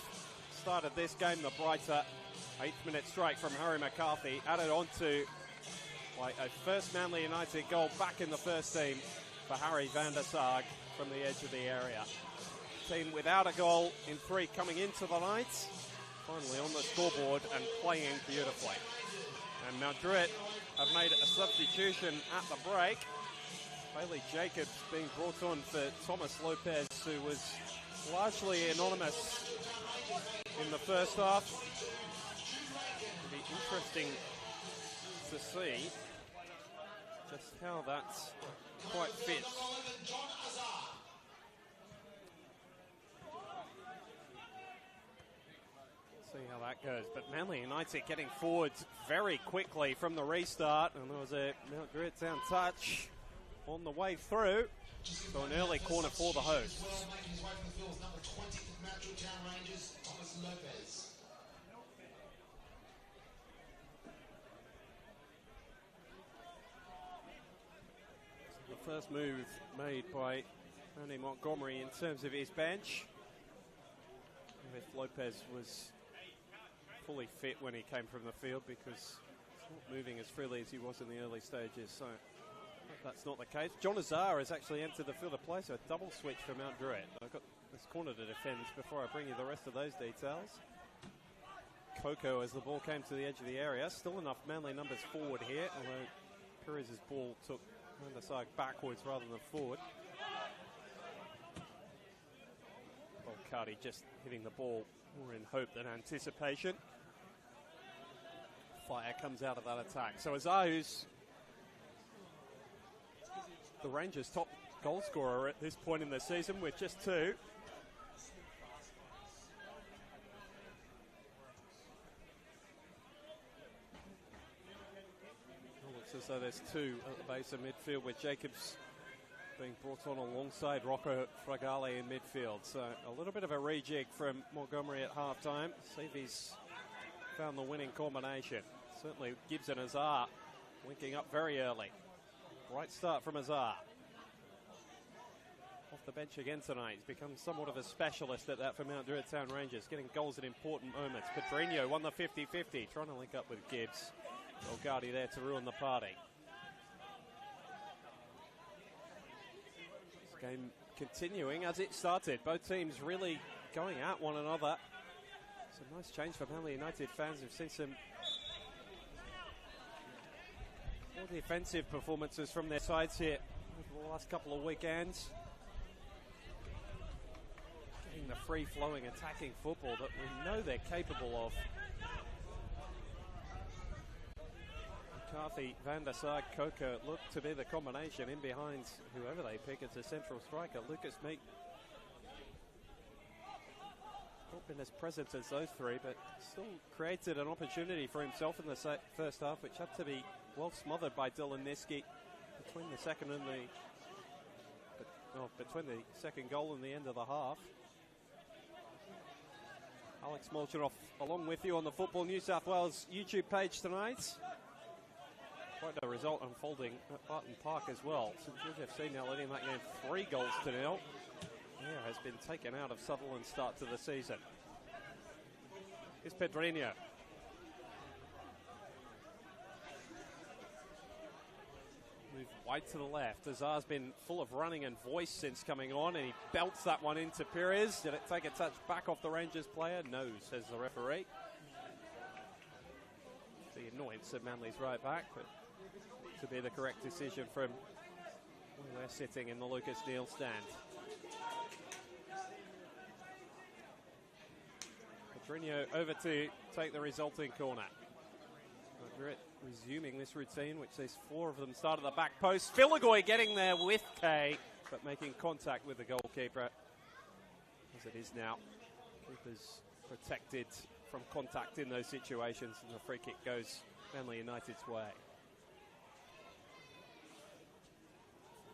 started this game the brighter. 8th minute strike from Harry McCarthy, added on to by a first Manly United goal back in the first team for Harry van der Sarg from the edge of the area. Team without a goal in 3 coming into the night. Finally on the scoreboard and playing beautifully. And Mount Druitt have made a substitution at the break. Bailey Jacobs being brought on for Thomas Lopez, who was largely anonymous in the first half. It'll be interesting to see just how that quite fits. See how that goes. But Manly United getting forward very quickly from the restart, and there was a Mount Druitt Town touch on the way through. So an early corner for the hosts. The first move made by Andy Montgomery in terms of his bench. If Lopez was fully fit when he came from the field, because he's not moving as freely as he was in the early stages, so that's not the case. John Azar has actually entered the field of play, so a double switch for Mount Druitt. I've got this corner to defend before I bring you the rest of those details. Coco as the ball came to the edge of the area. Still enough Manly numbers forward here, although Perez's ball took Van der Sarg backwards rather than forward. Cardi just hitting the ball more in hope than anticipation. Fire comes out of that attack. So Azar, who's the Rangers' top goal scorer at this point in the season with just 2. It looks as though there's 2 at the base of midfield, with Jacobs being brought on alongside Rocco Fragale in midfield. So a little bit of a rejig from Montgomery at half-time. See if he's found the winning combination. Certainly Gibbs and Azar linking up very early. Right start from Azar. Off the bench again tonight. He's become somewhat of a specialist at that for Mount Druitt Town Rangers, getting goals at important moments. Pedrinho won the 50-50, trying to link up with Gibbs. Olgardi there to ruin the party. Game continuing as it started. Both teams really going at one another. It's a nice change for Manly United fans who've seen some more defensive performances from their sides here over the last couple of weekends. Getting the free-flowing attacking football that we know they're capable of. McCarthy, Van der Sarg, Coco look to be the combination in behind whoever they pick as a central striker. Lucas Meek not been as present as those 3, but still created an opportunity for himself in the first half, which had to be well smothered by Dylan Niski between the second and between the second goal and the end of the half. Alex Molchanoff along with you on the Football New South Wales YouTube page tonight. Quite a result unfolding at Barton Park as well. St George FC now leading that game 3 goals to 0. Yeah, has been taken out of Sutherland's start to the season. Here's Pedrinho. Move wide to the left. Azar's been full of running and voice since coming on, and he belts that one into Perez. Did it take a touch back off the Rangers player? No, says the referee. The annoyance of Manly's right back, but to be the correct decision from where they're sitting in the Lucas Neal stand. Pedrinho over to take the resulting corner. Druitt resuming this routine, which sees 4 of them start at the back post. Filagoy getting there with Kay, but making contact with the goalkeeper, as it is now. Keeper's protected from contact in those situations, and the free kick goes Manly United's way.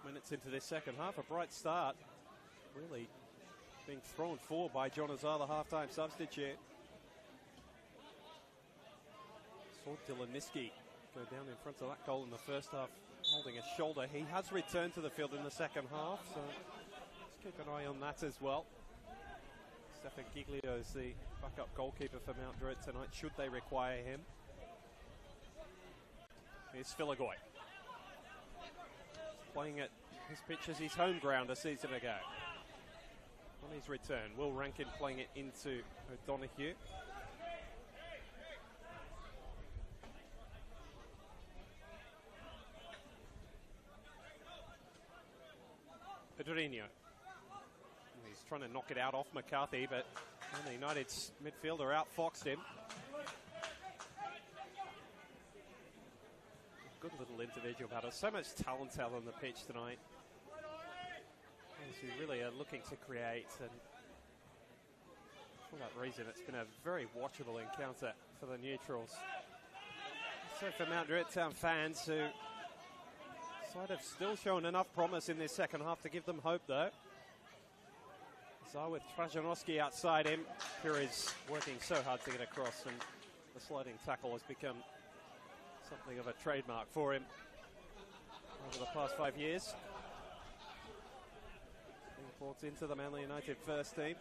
Minutes into this second half, a bright start. Really being thrown for by John Azar, the half-time substitute. Saw Dylan Niski go down in front of that goal in the first half holding a shoulder. He has returned to the field in the second half, so let's keep an eye on that as well. Stefan Giglio is the backup goalkeeper for Mount Druitt tonight, should they require him. Here's Filagoy. Playing at his pitch as his home ground a season ago. On his return, Will Rankin playing it into O'Donoghue. Pedrinho. He's trying to knock it out off McCarthy, but the United's midfielder outfoxed him. Good little individual battle. So much talent out on the pitch tonight. Who really are looking to create, and for that reason it's been a very watchable encounter for the neutrals. So for Mount Druitt Town fans, who side have still shown enough promise in this second half to give them hope though. So with Trajanowski outside him, Pira is working so hard to get across, and the sliding tackle has become something of a trademark for him over the past 5 years. Imports into the Manly United first team.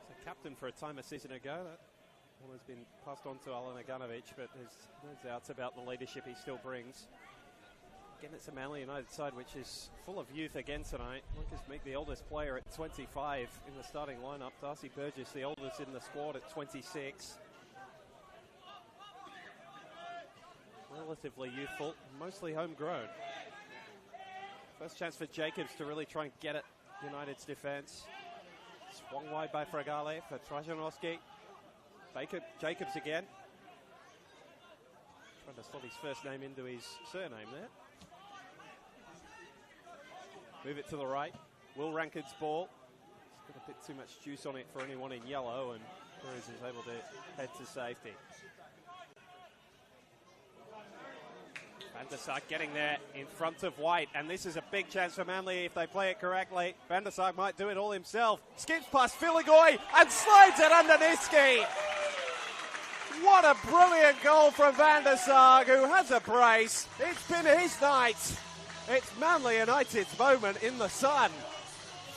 He's a captain for a time a season ago. That one has been passed on to Alan Aganovic, but there's no doubts about the leadership he still brings. Again, it's a Manly United side which is full of youth again tonight. Lucas Meek, the oldest player at 25 in the starting lineup. Darcy Burgess, the oldest in the squad at 26. Relatively youthful, mostly homegrown. First chance for Jacobs to really try and get at United's defence. Swung wide by Fragale for Trajanowski. Jacobs again. Trying to slot his first name into his surname there. Move it to the right. Will Rankin's ball. It's got a bit too much juice on it for anyone in yellow, and Perez is able to head to safety. Van der Sark getting there in front of White, and this is a big chance for Manly if they play it correctly. Van der Sark might do it all himself. Skips past Filagoy and slides it under Niski. What a brilliant goal from Van der Sark, who has a brace. It's been his night. It's Manly United's moment in the sun.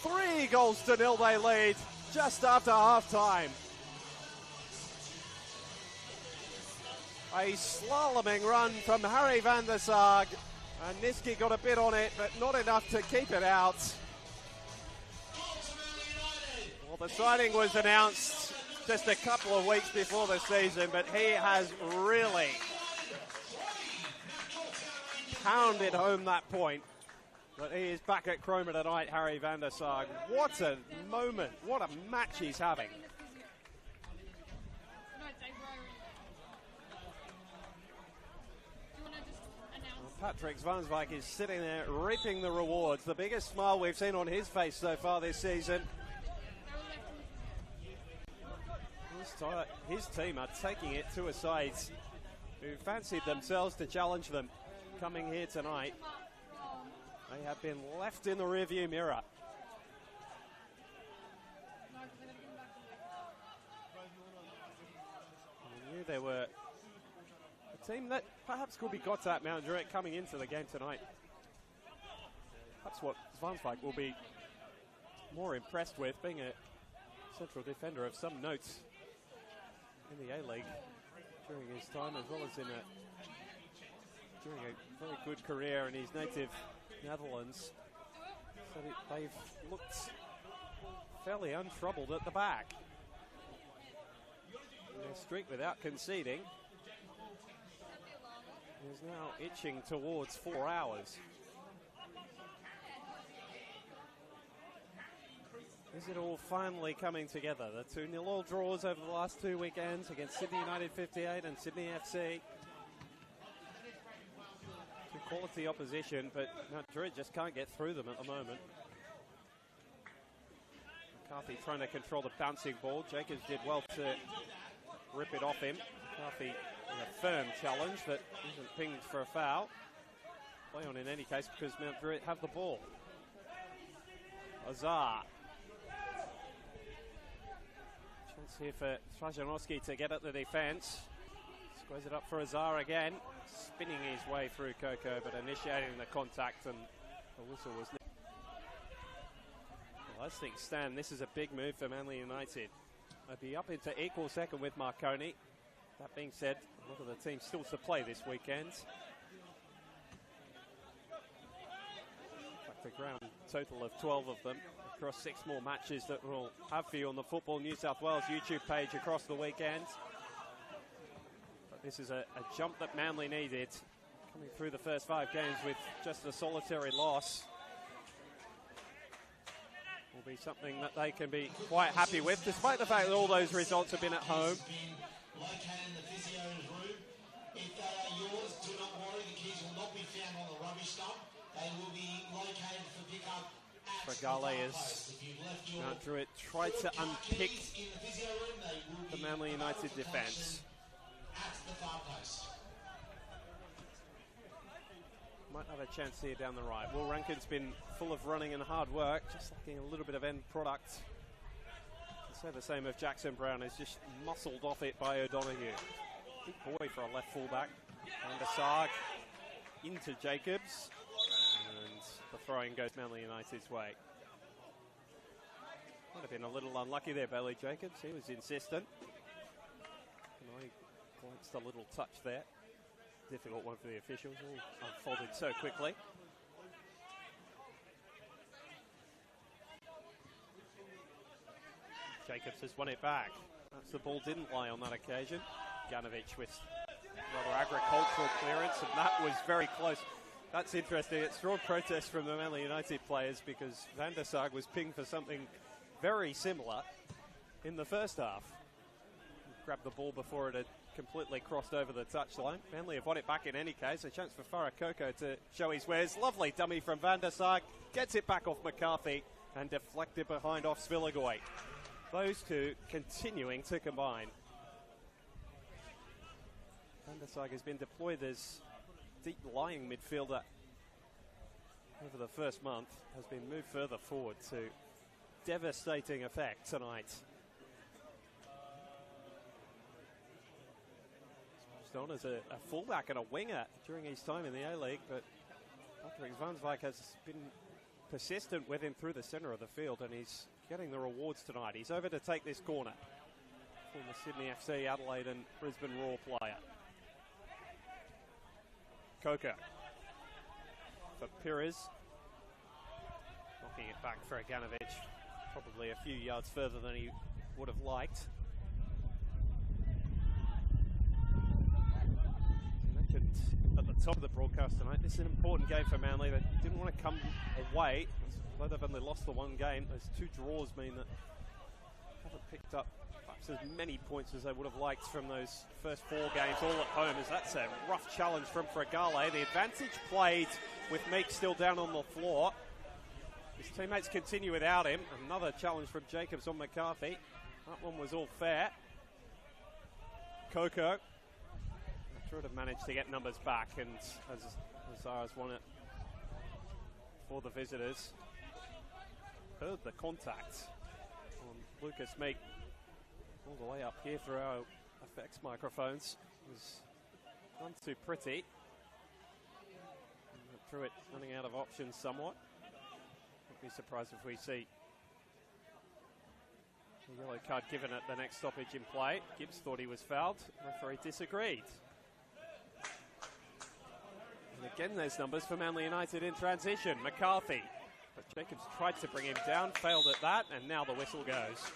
3-0 they lead just after half-time. A slaloming run from Harry Van der Sark, and Niski got a bit on it, but not enough to keep it out. Well, the signing was announced just a couple of weeks before the season, but he has really pounded home that point. But he is back at Cromer tonight, Harry Van der Sark. What a moment, what a match he's having. Patrick Zvansvijk is sitting there reaping the rewards. The biggest smile we've seen on his face so far this season. His team are taking it to a side who fancied themselves to challenge them coming here tonight. They have been left in the rearview mirror. I knew they were a team that perhaps could be got at Mount Druitt coming into the game tonight. That's what Zvansvijk will be more impressed with, being a central defender of some notes in the A-League during his time, as well as during a very good career in his native Netherlands. So they've looked fairly untroubled at the back. And their streak without conceding is now itching towards 4 hours. Is it all finally coming together? The 2-0 all draws over the last 2 weekends against Sydney United 58 and Sydney FC. Two quality opposition, but Mount Druitt just can't get through them at the moment. McCarthy trying to control the bouncing ball. Jacobs did well to rip it off him. McCarthy in a firm challenge that isn't pinged for a foul. Play on in any case because Mount Druitt have the ball. Azar. Chance here for Trajanowski to get at the defence. Squares it up for Azar again. Spinning his way through Coco, but initiating the contact, and the whistle was... Well, as things stand, this is a big move for Manly United. They'll be up into equal second with Marconi. That being said, a lot of the teams still to play this weekend. Back to ground, total of 12 of them across 6 more matches that we'll have for you on the Football New South Wales YouTube page across the weekend. But this is a jump that Manly needed, coming through the first 5 games with just a solitary loss. Will be something that they can be quite happy with, despite the fact that all those results have been at home. Located in the physio's room. If they are yours, do not worry, the keys will not be found on the rubbish dump. They will be located for pickup at Fragale the is If you've left your Druitt tried to unpick in the physio room, they will the be Manly put United on defence. at the far post. Might have a chance here down the right. Will Rankin's been full of running and hard work, just lacking a little bit of end product. I'd say the same of Jackson Brown, is just muscled off it by O'Donoghue. Big boy for a left fullback. And Asag into Jacobs. And the throwing goes Manly United's way. Might have been a little unlucky there, Bailey Jacobs. He was insistent. And I glanced a little touch there. Difficult one for the officials, all unfolded so quickly. Jacobs has won it back. That's the ball didn't lie on that occasion. Ganovich with rather agricultural clearance, and that was very close. That's interesting. It's strong protest from the Manly United players because Van der Sar was pinged for something very similar in the first half. Grabbed the ball before it had completely crossed over the touchline. Manly have won it back in any case. A chance for Farah Coco to show his wares. Lovely dummy from Van der Sar. Gets it back off McCarthy and deflected behind off Svilagoy. Those two continuing to combine. Van der Sar has been deployed as deep lying midfielder over the first month. Has been moved further forward to devastating effect tonight. On as a fullback and a winger during his time in the A-League, but Patrick Vanswijk has been persistent with him through the centre of the field, and he's getting the rewards tonight. He's over to take this corner. Former Sydney FC, Adelaide and Brisbane Roar player. Coco for Pires. Knocking it back for Aganovich. Probably a few yards further than he would have liked. At the top of the broadcast tonight, this is an important game for Manly. They didn't want to come away, although they've only lost the one game. Those 2 draws mean that they haven't picked up perhaps as many points as they would have liked from those first 4 games all at home, as that's a rough challenge from Fragale. The advantage played with Meek still down on the floor. His teammates continue without him. Another challenge from Jacobs on McCarthy. That one was all fair. Coco. Druitt have managed to get numbers back, and as Azar's won it for the visitors. Heard the contact on Lucas Meek all the way up here through our effects microphones. It was none too pretty. Druitt running out of options somewhat. Wouldn't be surprised if we see a yellow card given at the next stoppage in play. Gibbs thought he was fouled. Referee disagreed. And again, there's numbers for Manly United in transition. McCarthy. But Jacobs tried to bring him down, failed at that, and now the whistle goes.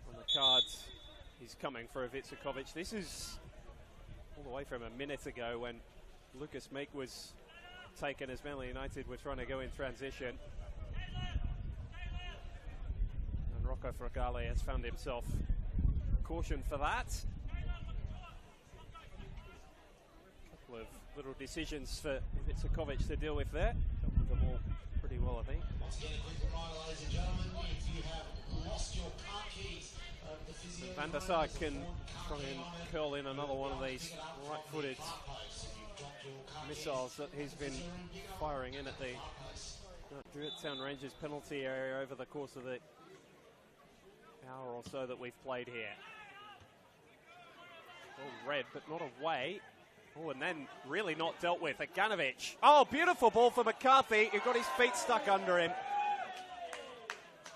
On the cards, he's coming for Ivica. This is all the way from a minute ago when Lucas Meek was taken as Manly United were trying to go in transition. And Rocco Fragale has found himself caution for that. Couple of little decisions for Ivica to deal with there. Dealt with them all pretty well, I think. Once again, a quick reminder, ladies and gentlemen, if you have lost your car keys, the physio Van der Sar can try and curl in another one of these right-footed missiles that he's been firing in at the Druitt Town Rangers penalty area over the course of the hour or so that we've played here. All red, but not away. Oh, and then really not dealt with. Aganovic. Oh, beautiful ball for McCarthy. He got his feet stuck under him.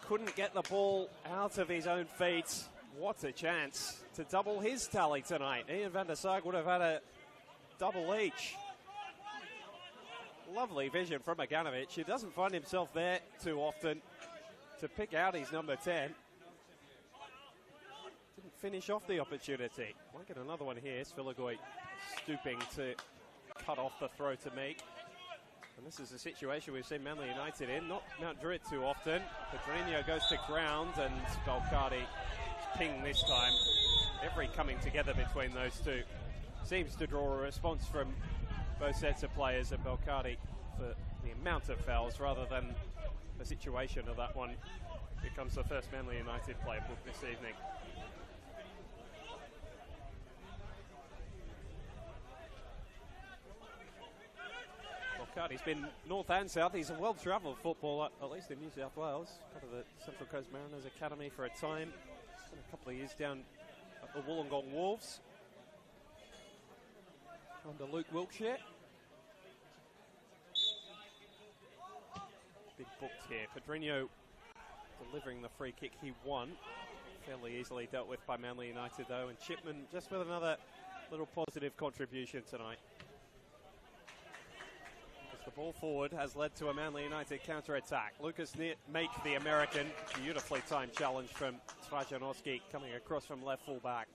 Couldn't get the ball out of his own feet. What a chance to double his tally tonight. Ian van der Sarg would have had a double each. Lovely vision from Aganovic. He doesn't find himself there too often to pick out his number 10. Didn't finish off the opportunity. Might get another one here. Svilagoy stooping to cut off the throw to Meek. And this is a situation we've seen Manly United in. Not Mount Druitt too often. Pedrinho goes to ground and Belcardi ping this time. Every coming together between those two seems to draw a response from both sets of players, and Belcardi for the amount of fouls rather than the situation of that one becomes the first Manly United player booked this evening. Belcardi's been north and south. He's a well-travelled footballer, at least in New South Wales. Part of the Central Coast Mariners Academy for a time. Spent a couple of years down at the Wollongong Wolves under Luke Wilkshire. Big booked here. Pedrinho delivering the free kick he won. Fairly easily dealt with by Manly United though, and Chipman just with another little positive contribution tonight. As the ball forward has led to a Manly United counter-attack. Lucas Meek, the American, beautifully timed challenge from Trajanowski coming across from left full back.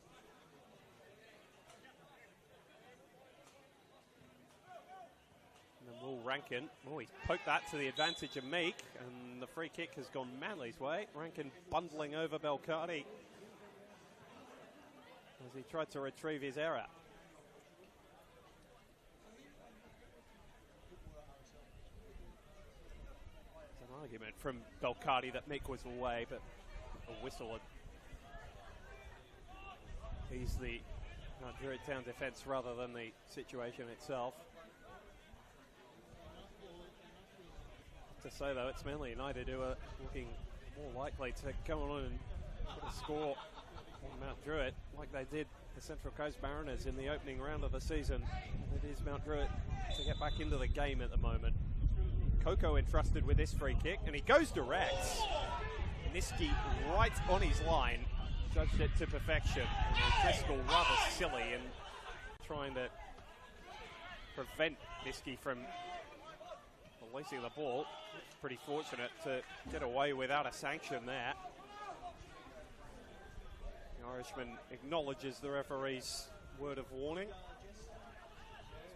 Will Rankin, he's poked that to the advantage of Meek, and the free kick has gone Manly's way. Rankin bundling over Belcardi as he tried to retrieve his error. There's an argument from Belcardi that Meek was away, but a whistle had eased the Druitt Town defence rather than the situation itself. To say though, it's Manly United who are looking more likely to go on and put a score on Mount Druitt like they did the Central Coast Mariners in the opening round of the season. It is Mount Druitt to get back into the game at the moment. Coco entrusted with this free kick, and he goes direct. Niski right on his line, judged it to perfection. And Driscoll rather silly in trying to prevent Niski from releasing the ball. Pretty fortunate to get away without a sanction there. The Irishman acknowledges the referee's word of warning.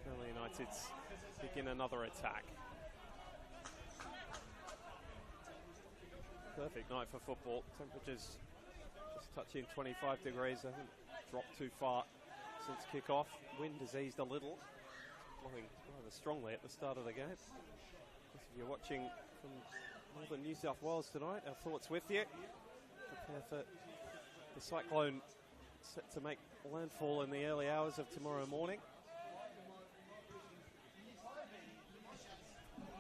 Manly United's begin another attack. Perfect night for football. Temperatures just touching 25 degrees. They haven't dropped too far since kick-off. Wind has eased a little, blowing rather strongly at the start of the game. If you're watching from northern New South Wales tonight, our thoughts with you. Prepare for the cyclone set to make landfall in the early hours of tomorrow morning.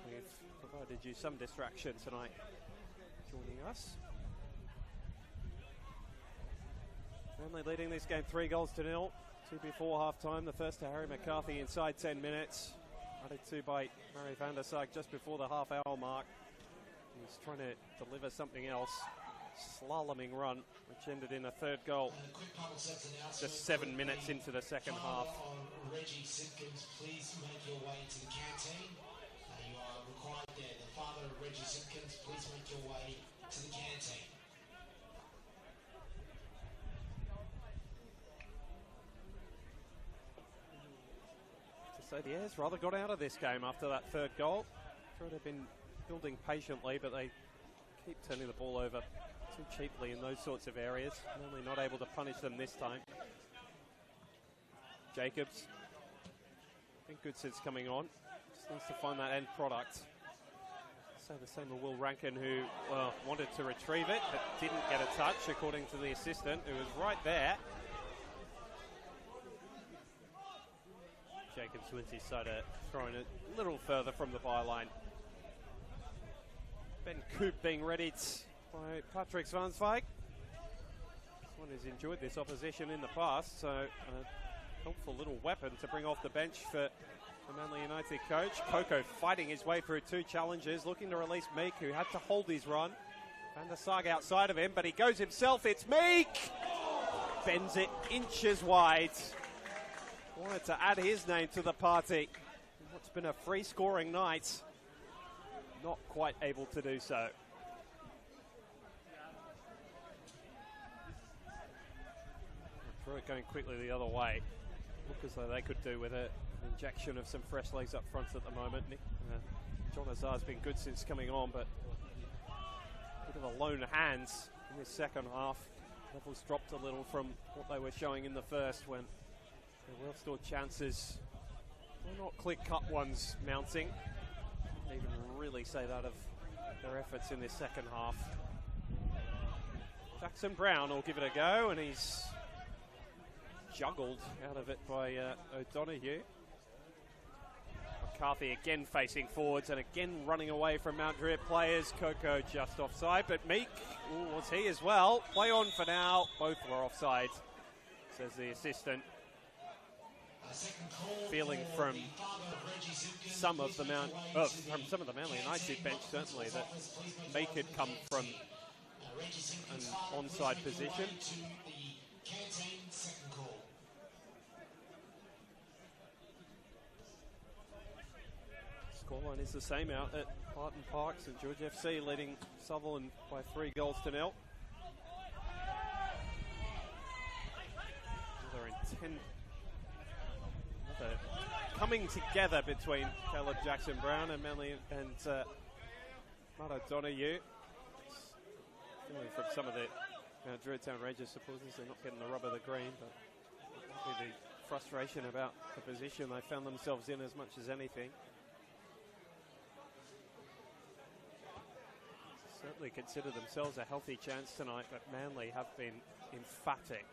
We've provided you some distraction tonight joining us. Manly leading this game 3-0. 2 before half-time. The first to Harry McCarthy inside 10 minutes. Added to by Murray van der Sarg just before the half-hour mark. He's trying to deliver something else. Slaloming run, which ended in a third goal. Just 7 minutes into the second half. Reggie Simpkins, please make your way to the canteen. You are required there. The father of Reggie Simpkins, please make your way to the canteen. So the Airs rather got out of this game after that third goal. Druitt have been building patiently, but they keep turning the ball over too cheaply in those sorts of areas. Only not able to punish them this time. Jacobs, I think Goodson's coming on. Just needs to find that end product. Say the same of Will Rankin, who wanted to retrieve it, but didn't get a touch, according to the assistant, who was right there. Jacobs wins his soda, throwing it a little further from the byline. Ben Coop being readied by Patrick Svansvik. One has enjoyed this opposition in the past, so a helpful little weapon to bring off the bench for the Manly United coach. Coco fighting his way through 2 challenges, looking to release Meek, who had to hold his run. Van der Sag outside of him, but he goes himself. It's Meek! Bends it inches wide. Wanted to add his name to the party. What's been a free scoring night. Not quite able to do so. Druitt going quickly the other way. Look as though they could do with an injection of some fresh legs up front at the moment. John Azar's been good since coming on, but a bit of a lone hands in this second half. Levels dropped a little from what they were showing in the first, when there were still chances. Well, not clear-cut ones mounting. Can't even really say that of their efforts in this second half. Jackson Brown will give it a go, and he's juggled out of it by O'Donoghue. McCarthy again facing forwards and again running away from Mount Druitt players. Coco just offside, but Meek, was he as well? Play on for now. Both were offside, says the assistant. Feeling from some of the Manly United bench certainly that Meek had come from an onside position. Scoreline is the same out at Barton Park. St George FC leading Sutherland by 3 goals to 0. Another coming together between Caleb Jackson Brown and Manly and Matt O'Donoghue. Feeling from some of the Druitt Town Rangers supporters, they're not getting the rub of the green, but the frustration about the position they found themselves in as much as anything. Certainly consider themselves a healthy chance tonight, but Manly have been emphatic.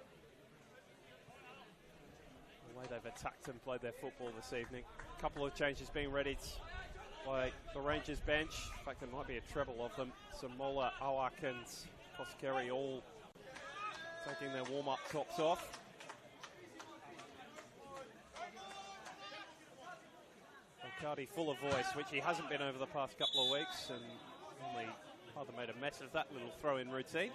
The way they've attacked and played their football this evening. A couple of changes being readied by the Rangers bench. In fact, there might be a treble of them. Samola, Awak and Koskeri all taking their warm-up tops off. McCarty full of voice, which he hasn't been over the past couple of weeks, and only rather made a mess of that little throw-in routine.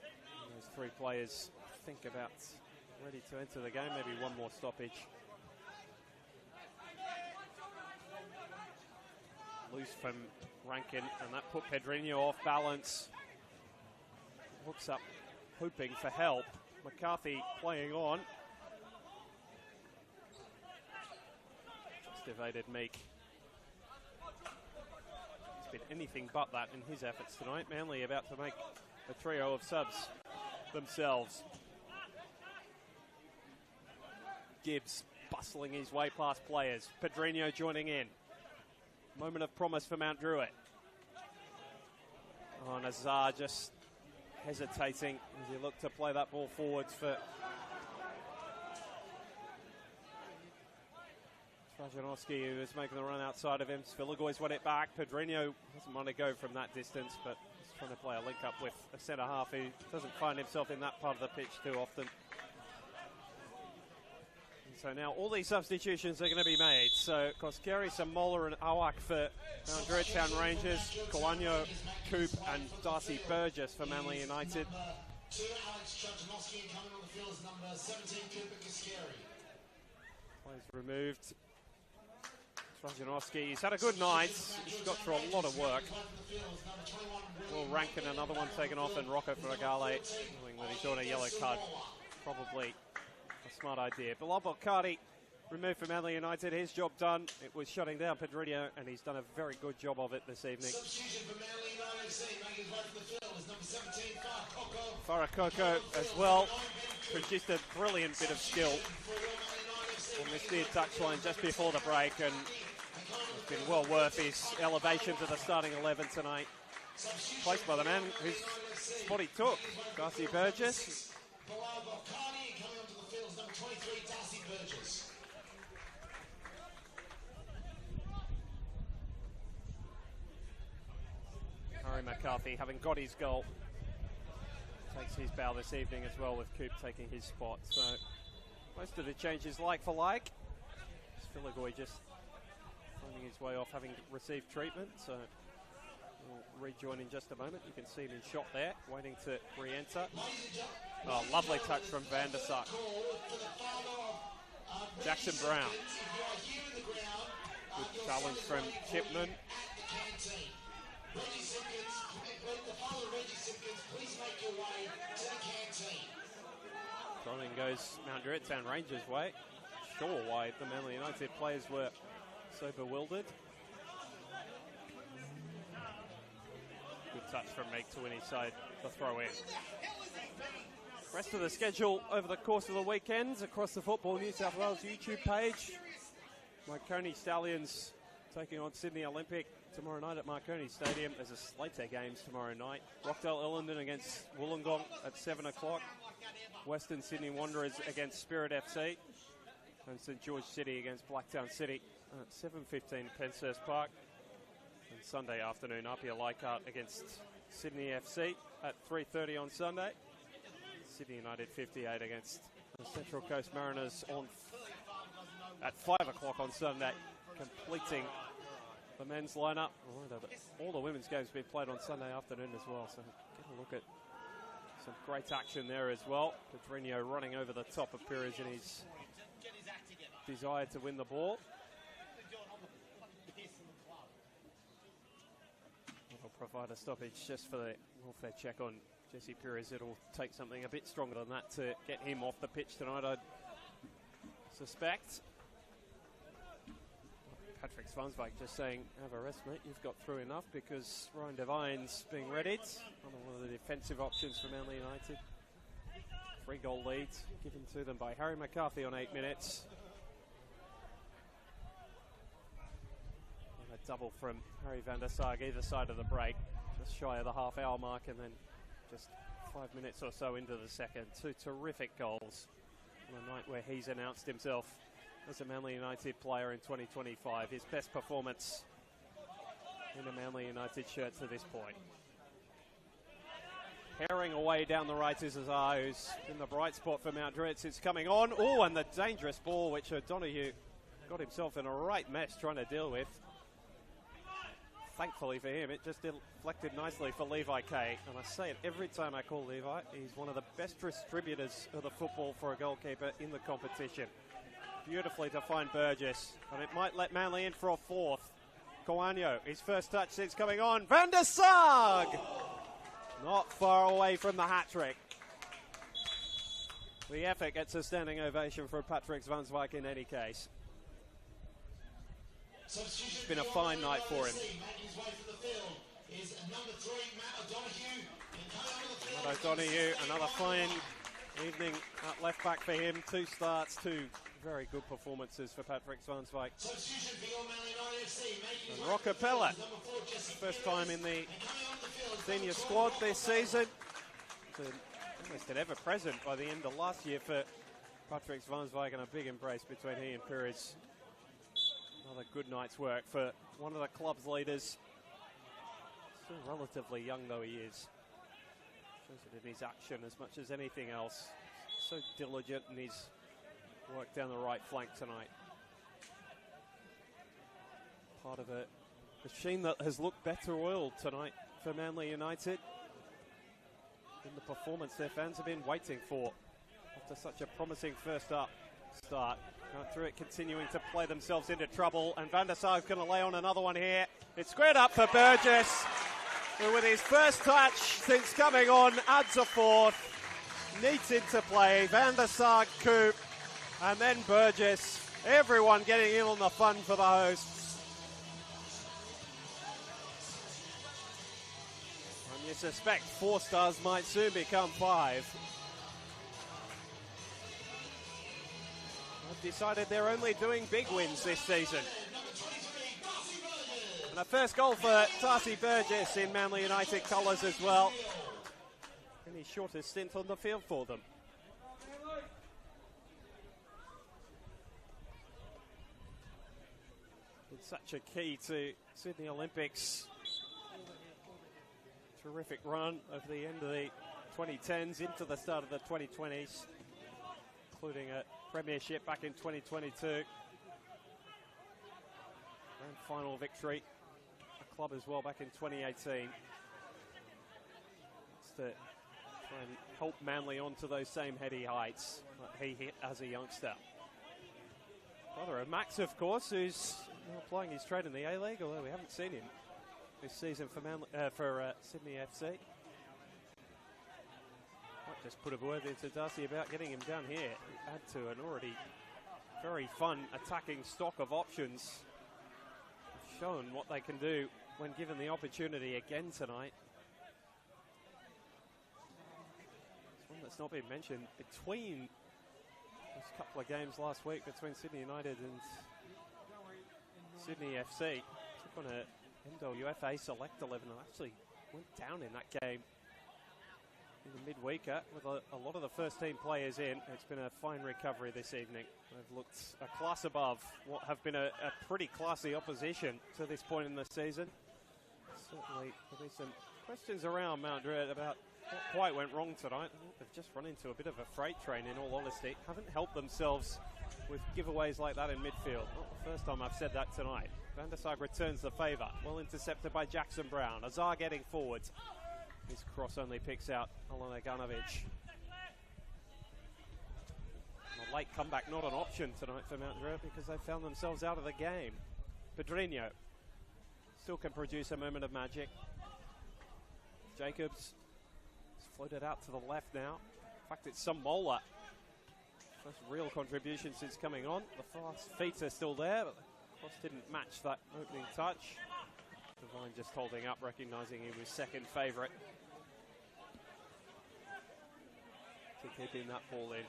And those 3 players think about ready to enter the game, maybe one more stoppage. Loose from Rankin, and that put Pedrinho off balance. Looks up, hoping for help. McCarthy playing on. Just evaded Meek. He's been anything but that in his efforts tonight. Manly about to make a trio of subs themselves. Gibbs bustling his way past players. Pedrinho joining in. Moment of promise for Mount Druitt. Oh, Nazar just hesitating as he looked to play that ball forwards for Trajanowski, who was making the run outside of him. Svilagoy's won it back. Pedrinho doesn't want to go from that distance, but he's trying to play a link up with a centre half who doesn't find himself in that part of the pitch too often. So now all these substitutions are going to be made. So Koskeri, Samola and Awak for Mount Druitt Town Rangers. Kawanyo, Coop and Darcy Burgess for Manly United. Plays removed. Trajanowski, he's had a good night. He's got through a lot of work. Will Rankin, another one taken off, and Rocco Fragale, knowing that he's on a yellow card. Probably a smart idea. Bilal Boccardi removed for Manly United. His job done. It was shutting down Pedrinho, and he's done a very good job of it this evening. Farah Coco as well produced a brilliant bit of skill on this near touchline just before the break, and it's been well worth his elevation to the starting 11 tonight. Placed by the man whose spot he took, Darcy Burgess. Harry McCarthy, having got his goal, takes his bow this evening as well, with Coop taking his spot. So most of the changes like for like. Filigoy just finding his way off, having received treatment. So we'll rejoin in just a moment. You can see him in shot there, waiting to re-enter. Oh, lovely touch from Van der Sar. Jackson Brown. Good challenge from Chipman. Donning goes Mount Druitt Town Rangers way. Sure why the Manly United players were so bewildered. Good touch from Meek to win his side, the throw in. Rest of the schedule over the course of the weekends across the Football New South Wales YouTube page. Marconi Stallions taking on Sydney Olympic tomorrow night at Marconi Stadium. There's a slate of games tomorrow night. Rockdale Illington against Wollongong at 7 o'clock. Western Sydney Wanderers against Spirit FC. And St George City against Blacktown City at 7:15 Penshurst Park. And Sunday afternoon, Apia Leichhardt against Sydney FC at 3:30 on Sunday. Sydney United 58 against the Central Coast Mariners at 5 o'clock on Sunday, completing the men's lineup. All the women's games being played on Sunday afternoon as well, so get a look at some great action there as well. Pedrinho running over the top of Pires in his desire to win the ball. That'll provide a stoppage just for the welfare check on Jesse Pires. It'll take something a bit stronger than that to get him off the pitch tonight, I'd suspect. Patrick Svansvik just saying, have a rest, mate. You've got through enough, because Ryan Devine's being readied. One of the defensive options for Manly United. 3-goal lead given to them by Harry McCarthy on 8 minutes. And a double from Harry van der Sar either side of the break, just shy of the half-hour mark, and then just 5 minutes or so into the second. Two terrific goals on a night where he's announced himself as a Manly United player in 2025. His best performance in a Manly United shirt to this point. Herring away down the right is Azar, who's in the bright spot for Mount Druitt. It's coming on. Oh, and the dangerous ball, which O'Donoghue got himself in a right mess trying to deal with. Thankfully for him, it just deflected nicely for Levi Kay. And I say it every time I call Levi. He's one of the best distributors of the football for a goalkeeper in the competition. Beautifully to find Burgess. And it might let Manly in for a fourth. Coanio, his first touch since coming on. Van der Sarg! Not far away from the hat-trick. The effort gets a standing ovation for Patrick Svansvik in any case. It's been a fine night for him. Matt O'Donoghue, another fine evening at left back for him. 2 starts, 2 very good performances for Patrick Svansvik. And Roccapella, first time in the senior squad this season. Almost an ever-present by the end of last year for Patrick Svansvik, and a big embrace between he and Pires. Another good night's work for one of the club's leaders. Still relatively young though he is. Shows it in his action as much as anything else. So diligent in his work down the right flank tonight. Part of a machine that has looked better oiled tonight for Manly United. In the performance their fans have been waiting for after such a promising first up start. Druitt continuing to play themselves into trouble, and Van der Sar's going to lay on another one here. It's squared up for Burgess, who with his first touch since coming on adds a fourth. Neat into play, Van der Sar, Coop, and then Burgess. Everyone getting in on the fun for the hosts. And you suspect 4 stars might soon become 5. I've decided they're only doing big wins this season. And a first goal for Darcy Burgess in Manly United colours as well. And his shortest stint on the field for them. It's such a key to Sydney Olympics. terrific run of the end of the 2010s into the start of the 2020s, including a premiership back in 2022. Grand final victory, the club as well, back in 2018. It's to try and help Manly onto those same heady heights that he hit as a youngster. Brother of Max, of course, who's now playing his trade in the A-League, although we haven't seen him this season for Sydney FC. Might just put a word into Darcy about getting him down here. Add to an already very fun attacking stock of options. They've shown what they can do when given the opportunity again tonight. It's one that's not been mentioned. Between those couple of games last week between Sydney United and Sydney FC, took on a NWFA Select 11 and actually went down in that game in the midweeker with a lot of the first team players in. It's been a fine recovery this evening. They've looked a class above what have been a pretty classy opposition to this point in the season. Certainly there'll be some questions around Mount Druitt about what quite went wrong tonight. They've just run into a bit of a freight train, in all honesty. Haven't helped themselves with giveaways like that in midfield. Not the first time I've said that tonight. Van der Sar returns the favour. Well intercepted by Jackson Brown. Azar getting forwards. His cross only picks out Alana Ganovic. A late comeback not an option tonight for Mount Druitt because they found themselves out of the game. Pedrinho still can produce a moment of magic. Jacobs has floated out to the left now. In fact, it's Samola. First real contribution since coming on. The fast feet are still there, but the cross didn't match that opening touch. Devine just holding up, recognising he was second favourite to keeping that ball in.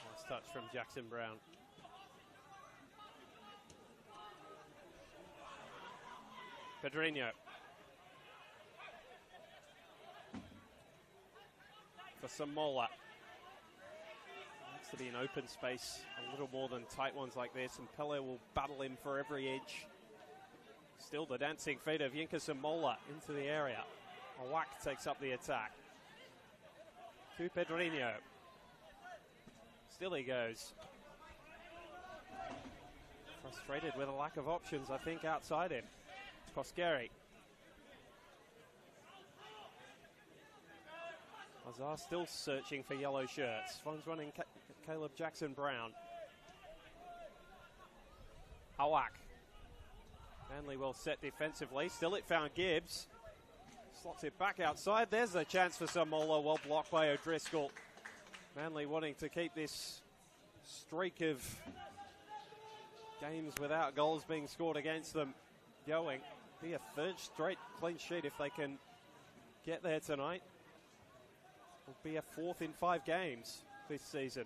Nice touch from Jackson Brown. Pedrinho. For Samola. Needs to be an open space, a little more than tight ones like this, and Pele will battle him for every inch. Still the dancing feet of Yinka Samola into the area. Awak takes up the attack. To Pedrinho. Still he goes. Frustrated with a lack of options, I think, outside him. Koskeri. Azar still searching for yellow shirts. Phone's running Caleb Jackson Brown. Awak. Manly well set defensively. Still it found Gibbs. Slots it back outside. There's the chance for Samola. Well blocked by O'Driscoll. Manly wanting to keep this streak of games without goals being scored against them going. Be a third straight clean sheet if they can get there tonight. Will be a fourth in 5 games this season.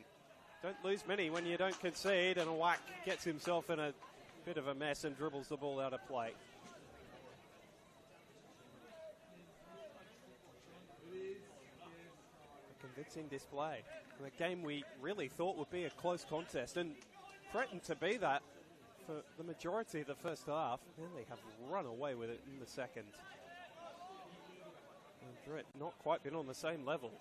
Don't lose many when you don't concede, and Awak gets himself in a bit of a mess and dribbles the ball out of play. A convincing display. And a game we really thought would be a close contest and threatened to be that for the majority of the first half. Then they have run away with it in the second. And Druitt not quite been on the same level.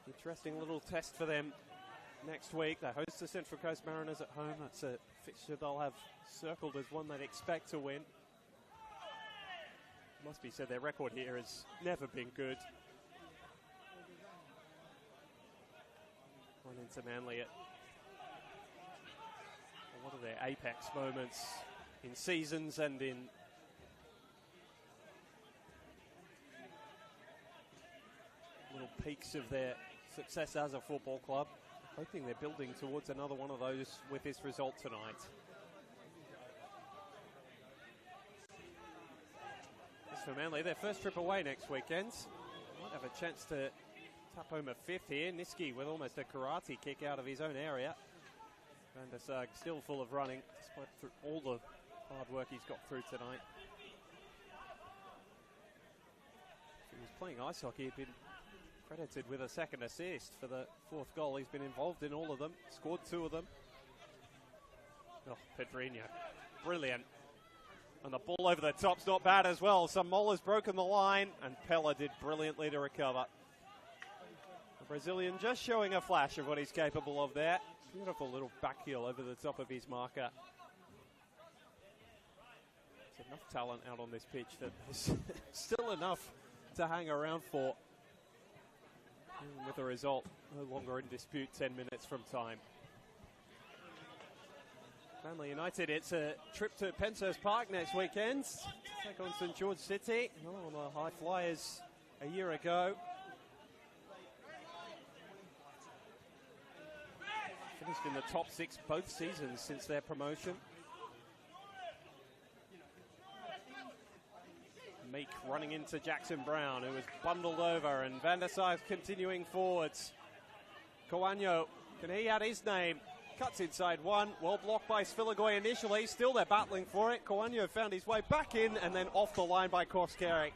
Interesting little test for them next week. They host the Central Coast Mariners at home. That's a fixture they'll have circled as one they'd expect to win. Must be said, their record here has never been good. One into Manly at a lot of their apex moments in seasons and in little peaks of their success as a football club. Hoping they're building towards another one of those with this result tonight. As for Manly, their first trip away next weekend. Might have a chance to tap home a fifth here. Niski with almost a karate kick out of his own area. Van der Sar still full of running, despite all the hard work he's got through tonight. If he was playing ice hockey, he'd been Credited with a second assist for the fourth goal. He's been involved in all of them, scored 2 of them. Oh, Pedrinho, brilliant. And the ball over the top's not bad as well. Samola's broken the line, and Pella did brilliantly to recover. The Brazilian just showing a flash of what he's capable of there. Beautiful little back heel over the top of his marker. There's enough talent out on this pitch that there's still enough to hang around for. And with the result no longer in dispute 10 minutes from time. Manly United, it's a trip to Penshurst Park next weekend to take on St George City. On the High Flyers a year ago. Finished in the top 6 both seasons since their promotion. Meek running into Jackson Brown, who was bundled over, and Van der Sar continuing forwards. Coagno, can he add his name? Cuts inside one, well blocked by Svilagoy initially, still they're battling for it. Coagno found his way back in and then off the line by Koskari.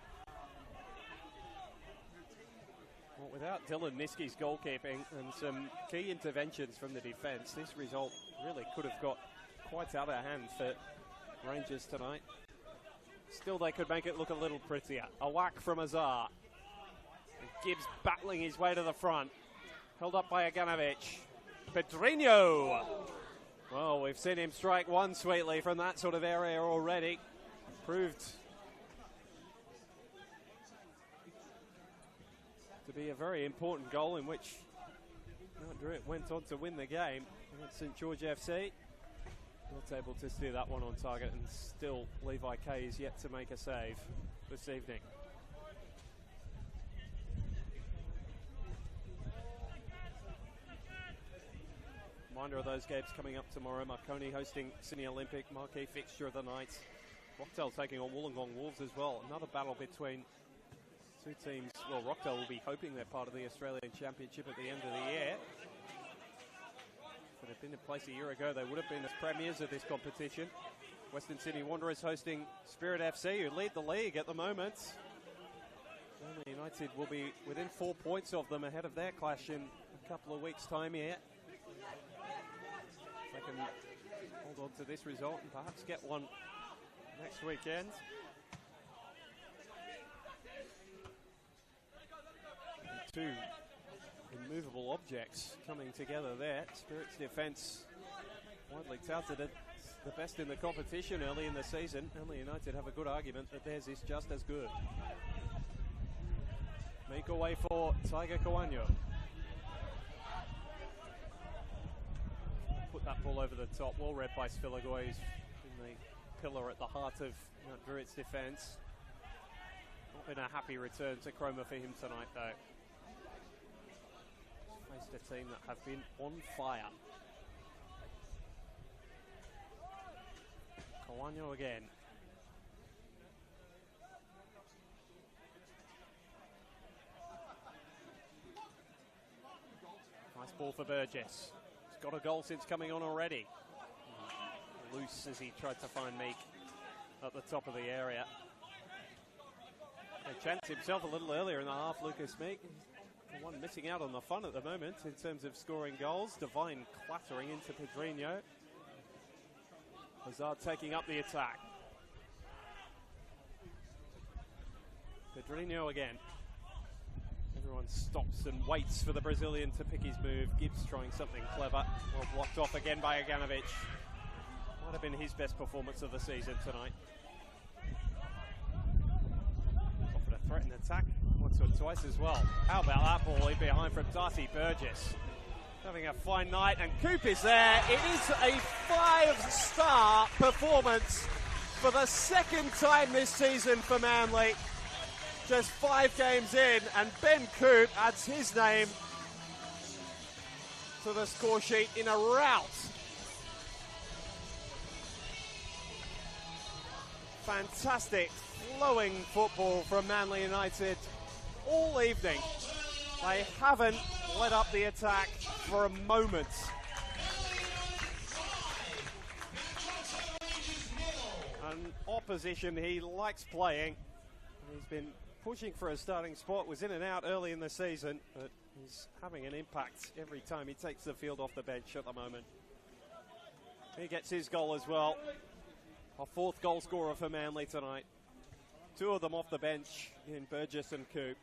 Well, without Dylan Niski's goalkeeping and some key interventions from the defence, this result really could have got quite out of hand for Rangers tonight. Still they could make it look a little prettier. A whack from Azar. And Gibbs battling his way to the front. Held up by Aganovic. Pedrinho. Well, we've seen him strike one sweetly from that sort of area already. Proved to be a very important goal in which Druitt went on to win the game against St George FC. Not able to steer that one on target, and still Levi Kay is yet to make a save this evening. Reminder of those games coming up tomorrow. Marconi hosting Sydney Olympic, marquee fixture of the night. Rockdale taking on Wollongong Wolves as well. Another battle between two teams. Well, Rockdale will be hoping they're part of the Australian Championship at the end of the year. If it had been in place a year ago, they would have been as premiers of this competition. Western Sydney Wanderers hosting Spirit FC, who lead the league at the moment. Manly United will be within 4 points of them ahead of their clash in a couple of weeks' time here. They can hold on to this result and perhaps get one next weekend. And 2 immovable objects coming together there. Spirit's defence widely touted as the best in the competition early in the season. Manly United have a good argument that theirs is just as good. Make away for Tiger Coagno. Put that ball over the top, well read by Svilagoy, who's been the pillar at the heart of Druitt's defence. Not been a happy return to Cromer for him tonight though. Faced a team that have been on fire. Coagno again. Nice ball for Burgess. He's got a goal since coming on already. Loose as he tried to find Meek at the top of the area. He chanced himself a little earlier in the half, Lucas Meek. The one missing out on the fun at the moment in terms of scoring goals. Devine clattering into Pedrinho. Hazard taking up the attack. Pedrinho again. Everyone stops and waits for the Brazilian to pick his move. Gibbs trying something clever. Well blocked off again by Aganovic. Might have been his best performance of the season tonight. Offered a threatened attack once or twice as well. How about that ball in behind from Darcy Burgess? Having a fine night, and Coop is there. It is a 5-star performance for the second time this season for Manly. Just 5 games in, and Ben Coop adds his name to the score sheet in a rout. Fantastic, flowing football from Manly United all evening. They haven't let up the attack for a moment. An opposition he likes playing. He's been pushing for a starting spot, was in and out early in the season, but he's having an impact every time he takes the field off the bench at the moment. He gets his goal as well. A fourth goal scorer for Manly tonight. Two of them off the bench in Burgess and Coop.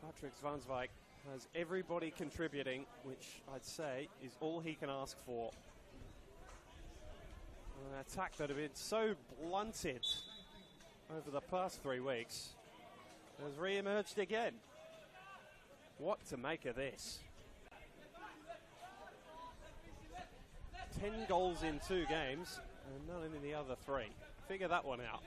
Patrick Zwanswijk has everybody contributing, which I'd say is all he can ask for. An attack that had been so blunted over the past 3 weeks has re-emerged again. What to make of this? 10 goals in 2 games and none in the other 3. Figure that one out.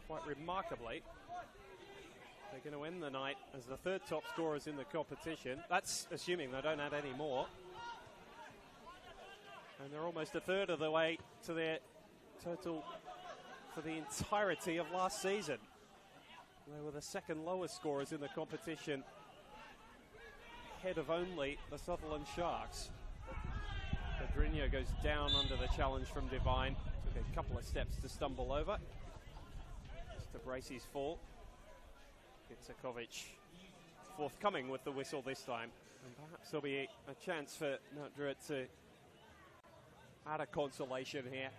Quite remarkably, they're going to end the night as the third top scorers in the competition. That's assuming they don't add any more. And they're almost a third of the way to their total for the entirety of last season. They were the second lowest scorers in the competition, ahead of only the Sutherland Sharks. Pedrinho goes down under the challenge from Devine. Took a couple of steps to stumble over, just to brace his fall. Itzakovic forthcoming with the whistle this time. And perhaps there'll be a chance for Mount Druitt to add a consolation here.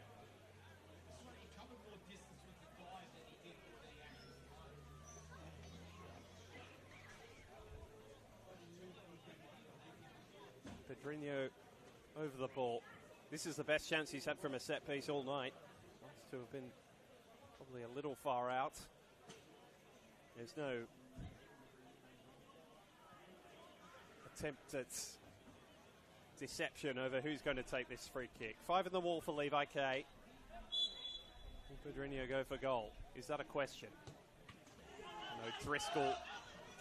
Pedrinho over the ball. This is the best chance he's had from a set piece all night. Last to have been probably a little far out. There's no attempt at deception over who's going to take this free kick. 5 in the wall for Levi K. Will Pedrinho go for goal? Is that a question? No, Driscoll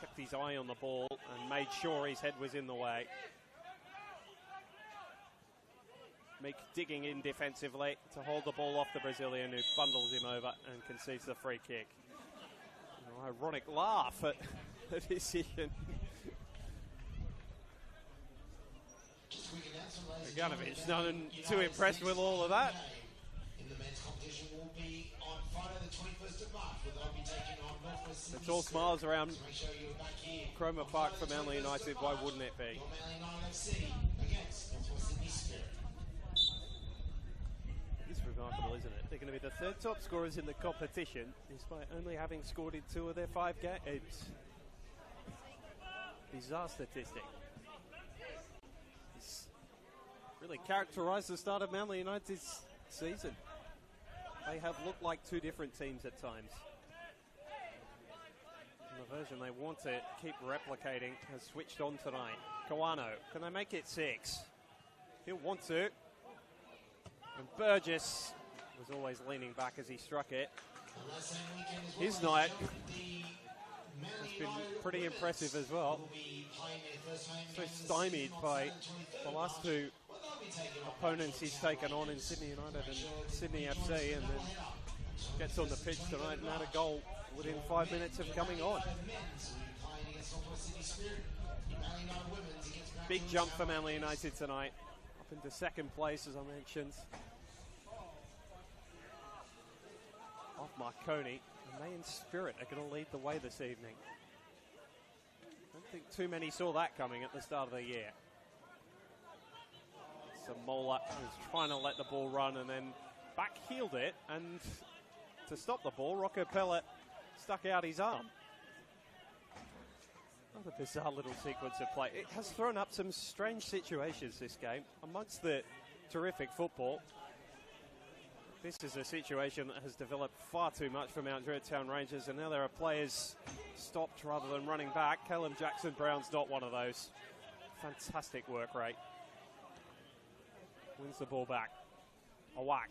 kept his eye on the ball and made sure his head was in the way. Meek digging in defensively to hold the ball off the Brazilian, who bundles him over and concedes the free kick. An ironic laugh at the decision. Ganovic, none too impressed with all of that. In the men's competition will be on Friday the 21st of March, where they'll be taking on Northwest Sydney. It's all smiles around So make sure you're back here. Cromer Park for Manly United. Why wouldn't it be? Your Manly United FC against Northwest Sydney Spirit. It's remarkable, isn't it? They're going to be the third top scorers in the competition, despite only having scored in 2 of their 5 games. Bizarre statistic. It's really characterised the start of Manly United's season. They have looked like 2 different teams at times. And the version they want to keep replicating has switched on tonight. Kawano, can they make it 6? He'll want to. And Burgess was always leaning back as he struck it. His night has been pretty impressive as well. So stymied by the last 2 opponents he's taken on in Sydney United and Sydney FC, and then gets on the pitch tonight and had a goal within 5 minutes of coming on. Big jump for Manly United tonight, up into second place, as I mentioned. Off Marconi, and they in Spirit are going to lead the way this evening. I don't think too many saw that coming at the start of the year. Samola was trying to let the ball run and then back-heeled it, and to stop the ball, Rocco Pellet stuck out his arm. What a bizarre little sequence of play. It has thrown up some strange situations, this game, amongst the terrific football. This is a situation that has developed far too much for Mount Druitt Town Rangers, and now there are players stopped rather than running back. Caleb Jackson-Brown's not one of those. Fantastic work rate. Wins the ball back. A whack.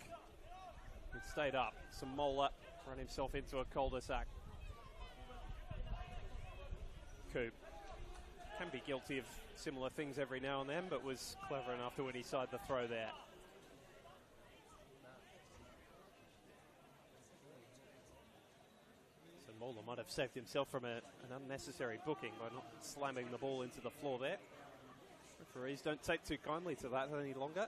It stayed up. Samola ran himself into a cul-de-sac. Coop can be guilty of similar things every now and then, but was clever enough to win his side the throw there. Mola might have saved himself from an unnecessary booking by not slamming the ball into the floor there. Referees don't take too kindly to that any longer.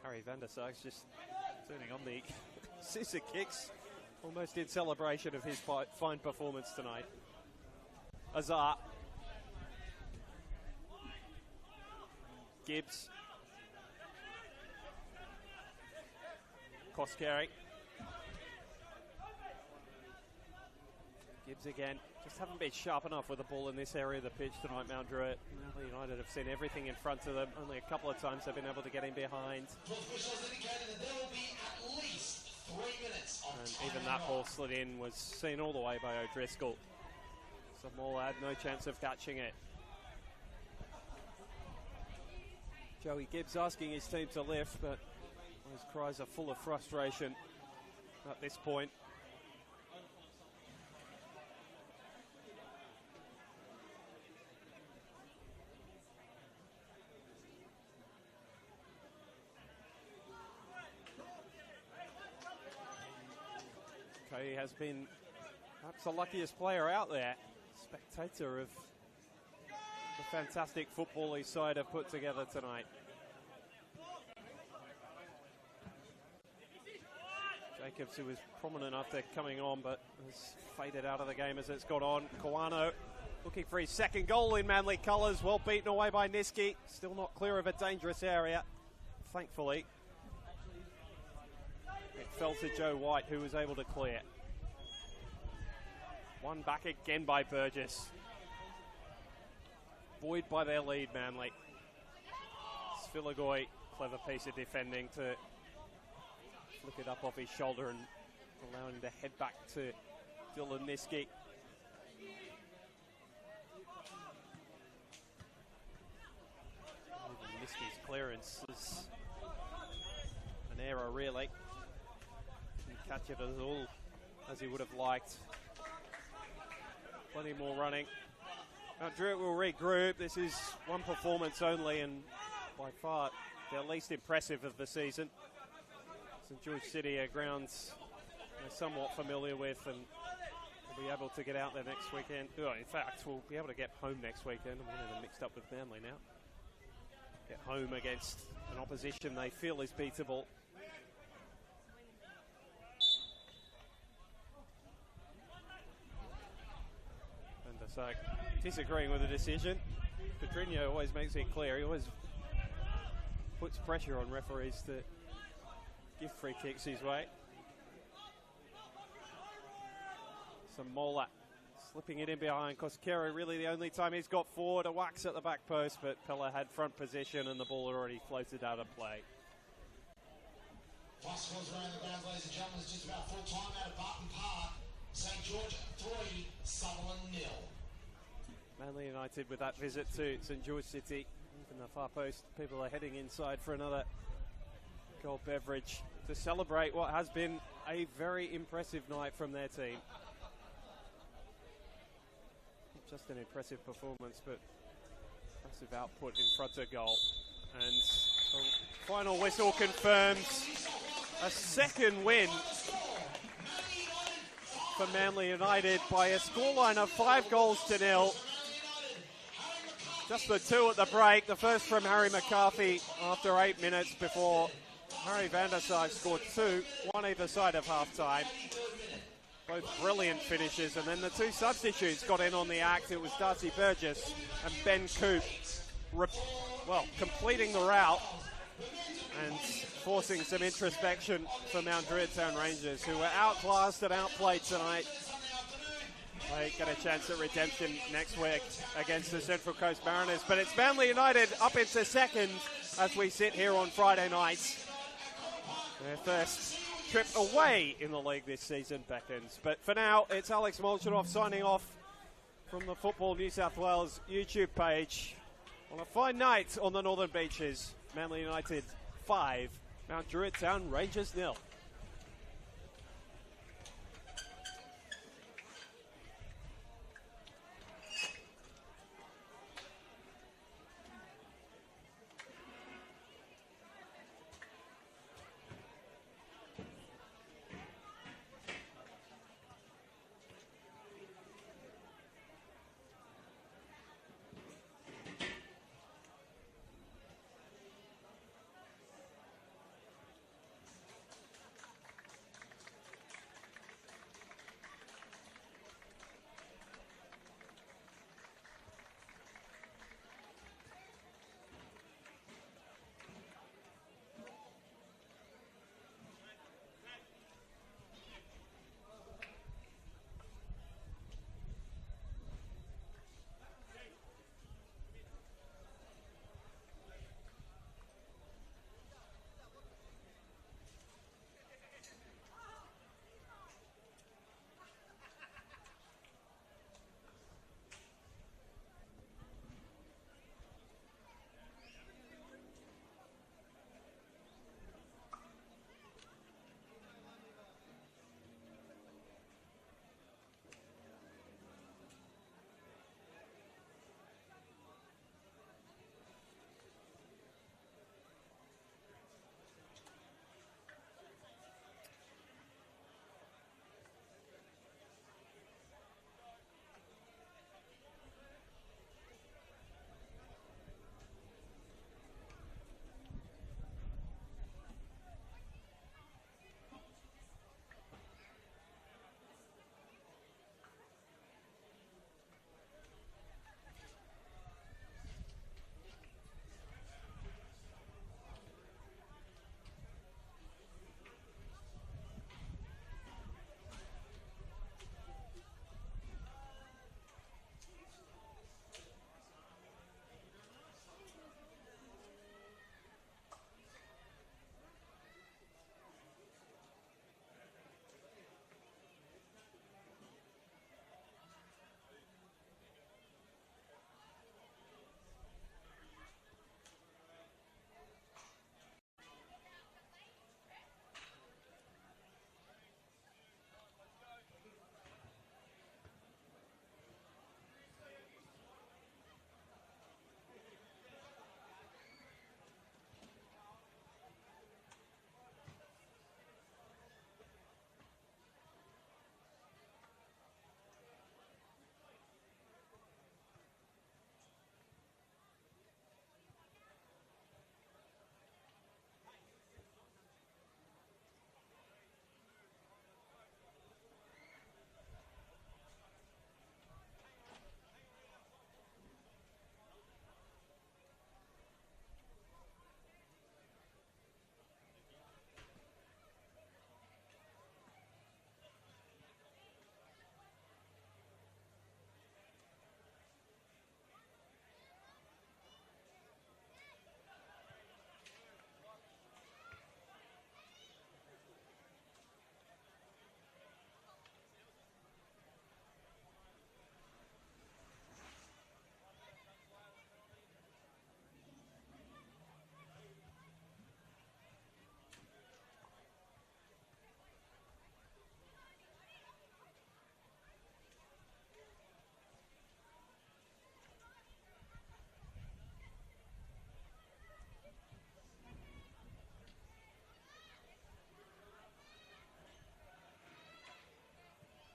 Harry van der Saa's just turning on the scissor kicks, almost in celebration of his fine performance tonight. Azar. Gibbs. Koskari. Gibbs again. Just haven't been sharp enough with the ball in this area of the pitch tonight, Mount Druitt. Manly United have seen everything in front of them. Only a couple of times they've been able to get in behind. And even that ball slid in was seen all the way by O'Driscoll. Samoa had no chance of catching it. Joey Gibbs asking his team to lift, but those cries are full of frustration at this point. Cody has been perhaps the luckiest player out there, spectator of the fantastic football his side have put together tonight. Jacobs, who was prominent after coming on, but has faded out of the game as it's gone on. Kawano looking for his second goal in Manly colours, well beaten away by Niski. Still not clear of a dangerous area, thankfully. It fell to Joe White, who was able to clear. One back again by Burgess. Buoyed by their lead, Manly. Svilagoy, clever piece of defending to flick it up off his shoulder and allowing him to head back to Dylan Niski. Niski's clearance is an error, really. Didn't catch it at all as he would have liked. Plenty more running. Now Druitt will regroup. This is one performance only, and by far their least impressive of the season. St George City, a grounds they're somewhat familiar with, and will be able to get out there next weekend. Oh, in fact, we'll be able to get home next weekend. I'm getting them mixed up with Manly now. Get home against an opposition they feel is beatable. So disagreeing with the decision. Pedrinho always makes it clear. He always puts pressure on referees to give free kicks his way. Samola slipping it in behind. Koskero really the only time he's got forward. A wax at the back post, but Pella had front position and the ball had already floated out of play. Fast scores around the grounds, ladies and gentlemen. It's just about full time out of Barton Park. St George 3, Sutherland 0. Manly United with that visit to St George City. Even the far post, people are heading inside for another cold beverage to celebrate what has been a very impressive night from their team. Not just an impressive performance, but impressive output in front of goal. And the final whistle confirms a second win for Manly United by a scoreline of 5-0. Just the two at the break. The first from Harry McCarthy after 8 minutes before Harry van der Saa's scored 2, one either side of half-time. Both brilliant finishes, and then the two substitutes got in on the act. It was Darcy Burgess and Ben Coop, completing the route and forcing some introspection for Mount Druitt Town Rangers, who were outclassed and outplayed tonight. They get a chance at redemption next week against the Central Coast Mariners. But it's Manly United up into second as we sit here on Friday nights. Their first trip away in the league this season beckons. But for now, it's Alex Molchanov signing off from the Football New South Wales YouTube page on a fine night on the Northern Beaches. Manly United 5, Mount Druitt Town Rangers 0.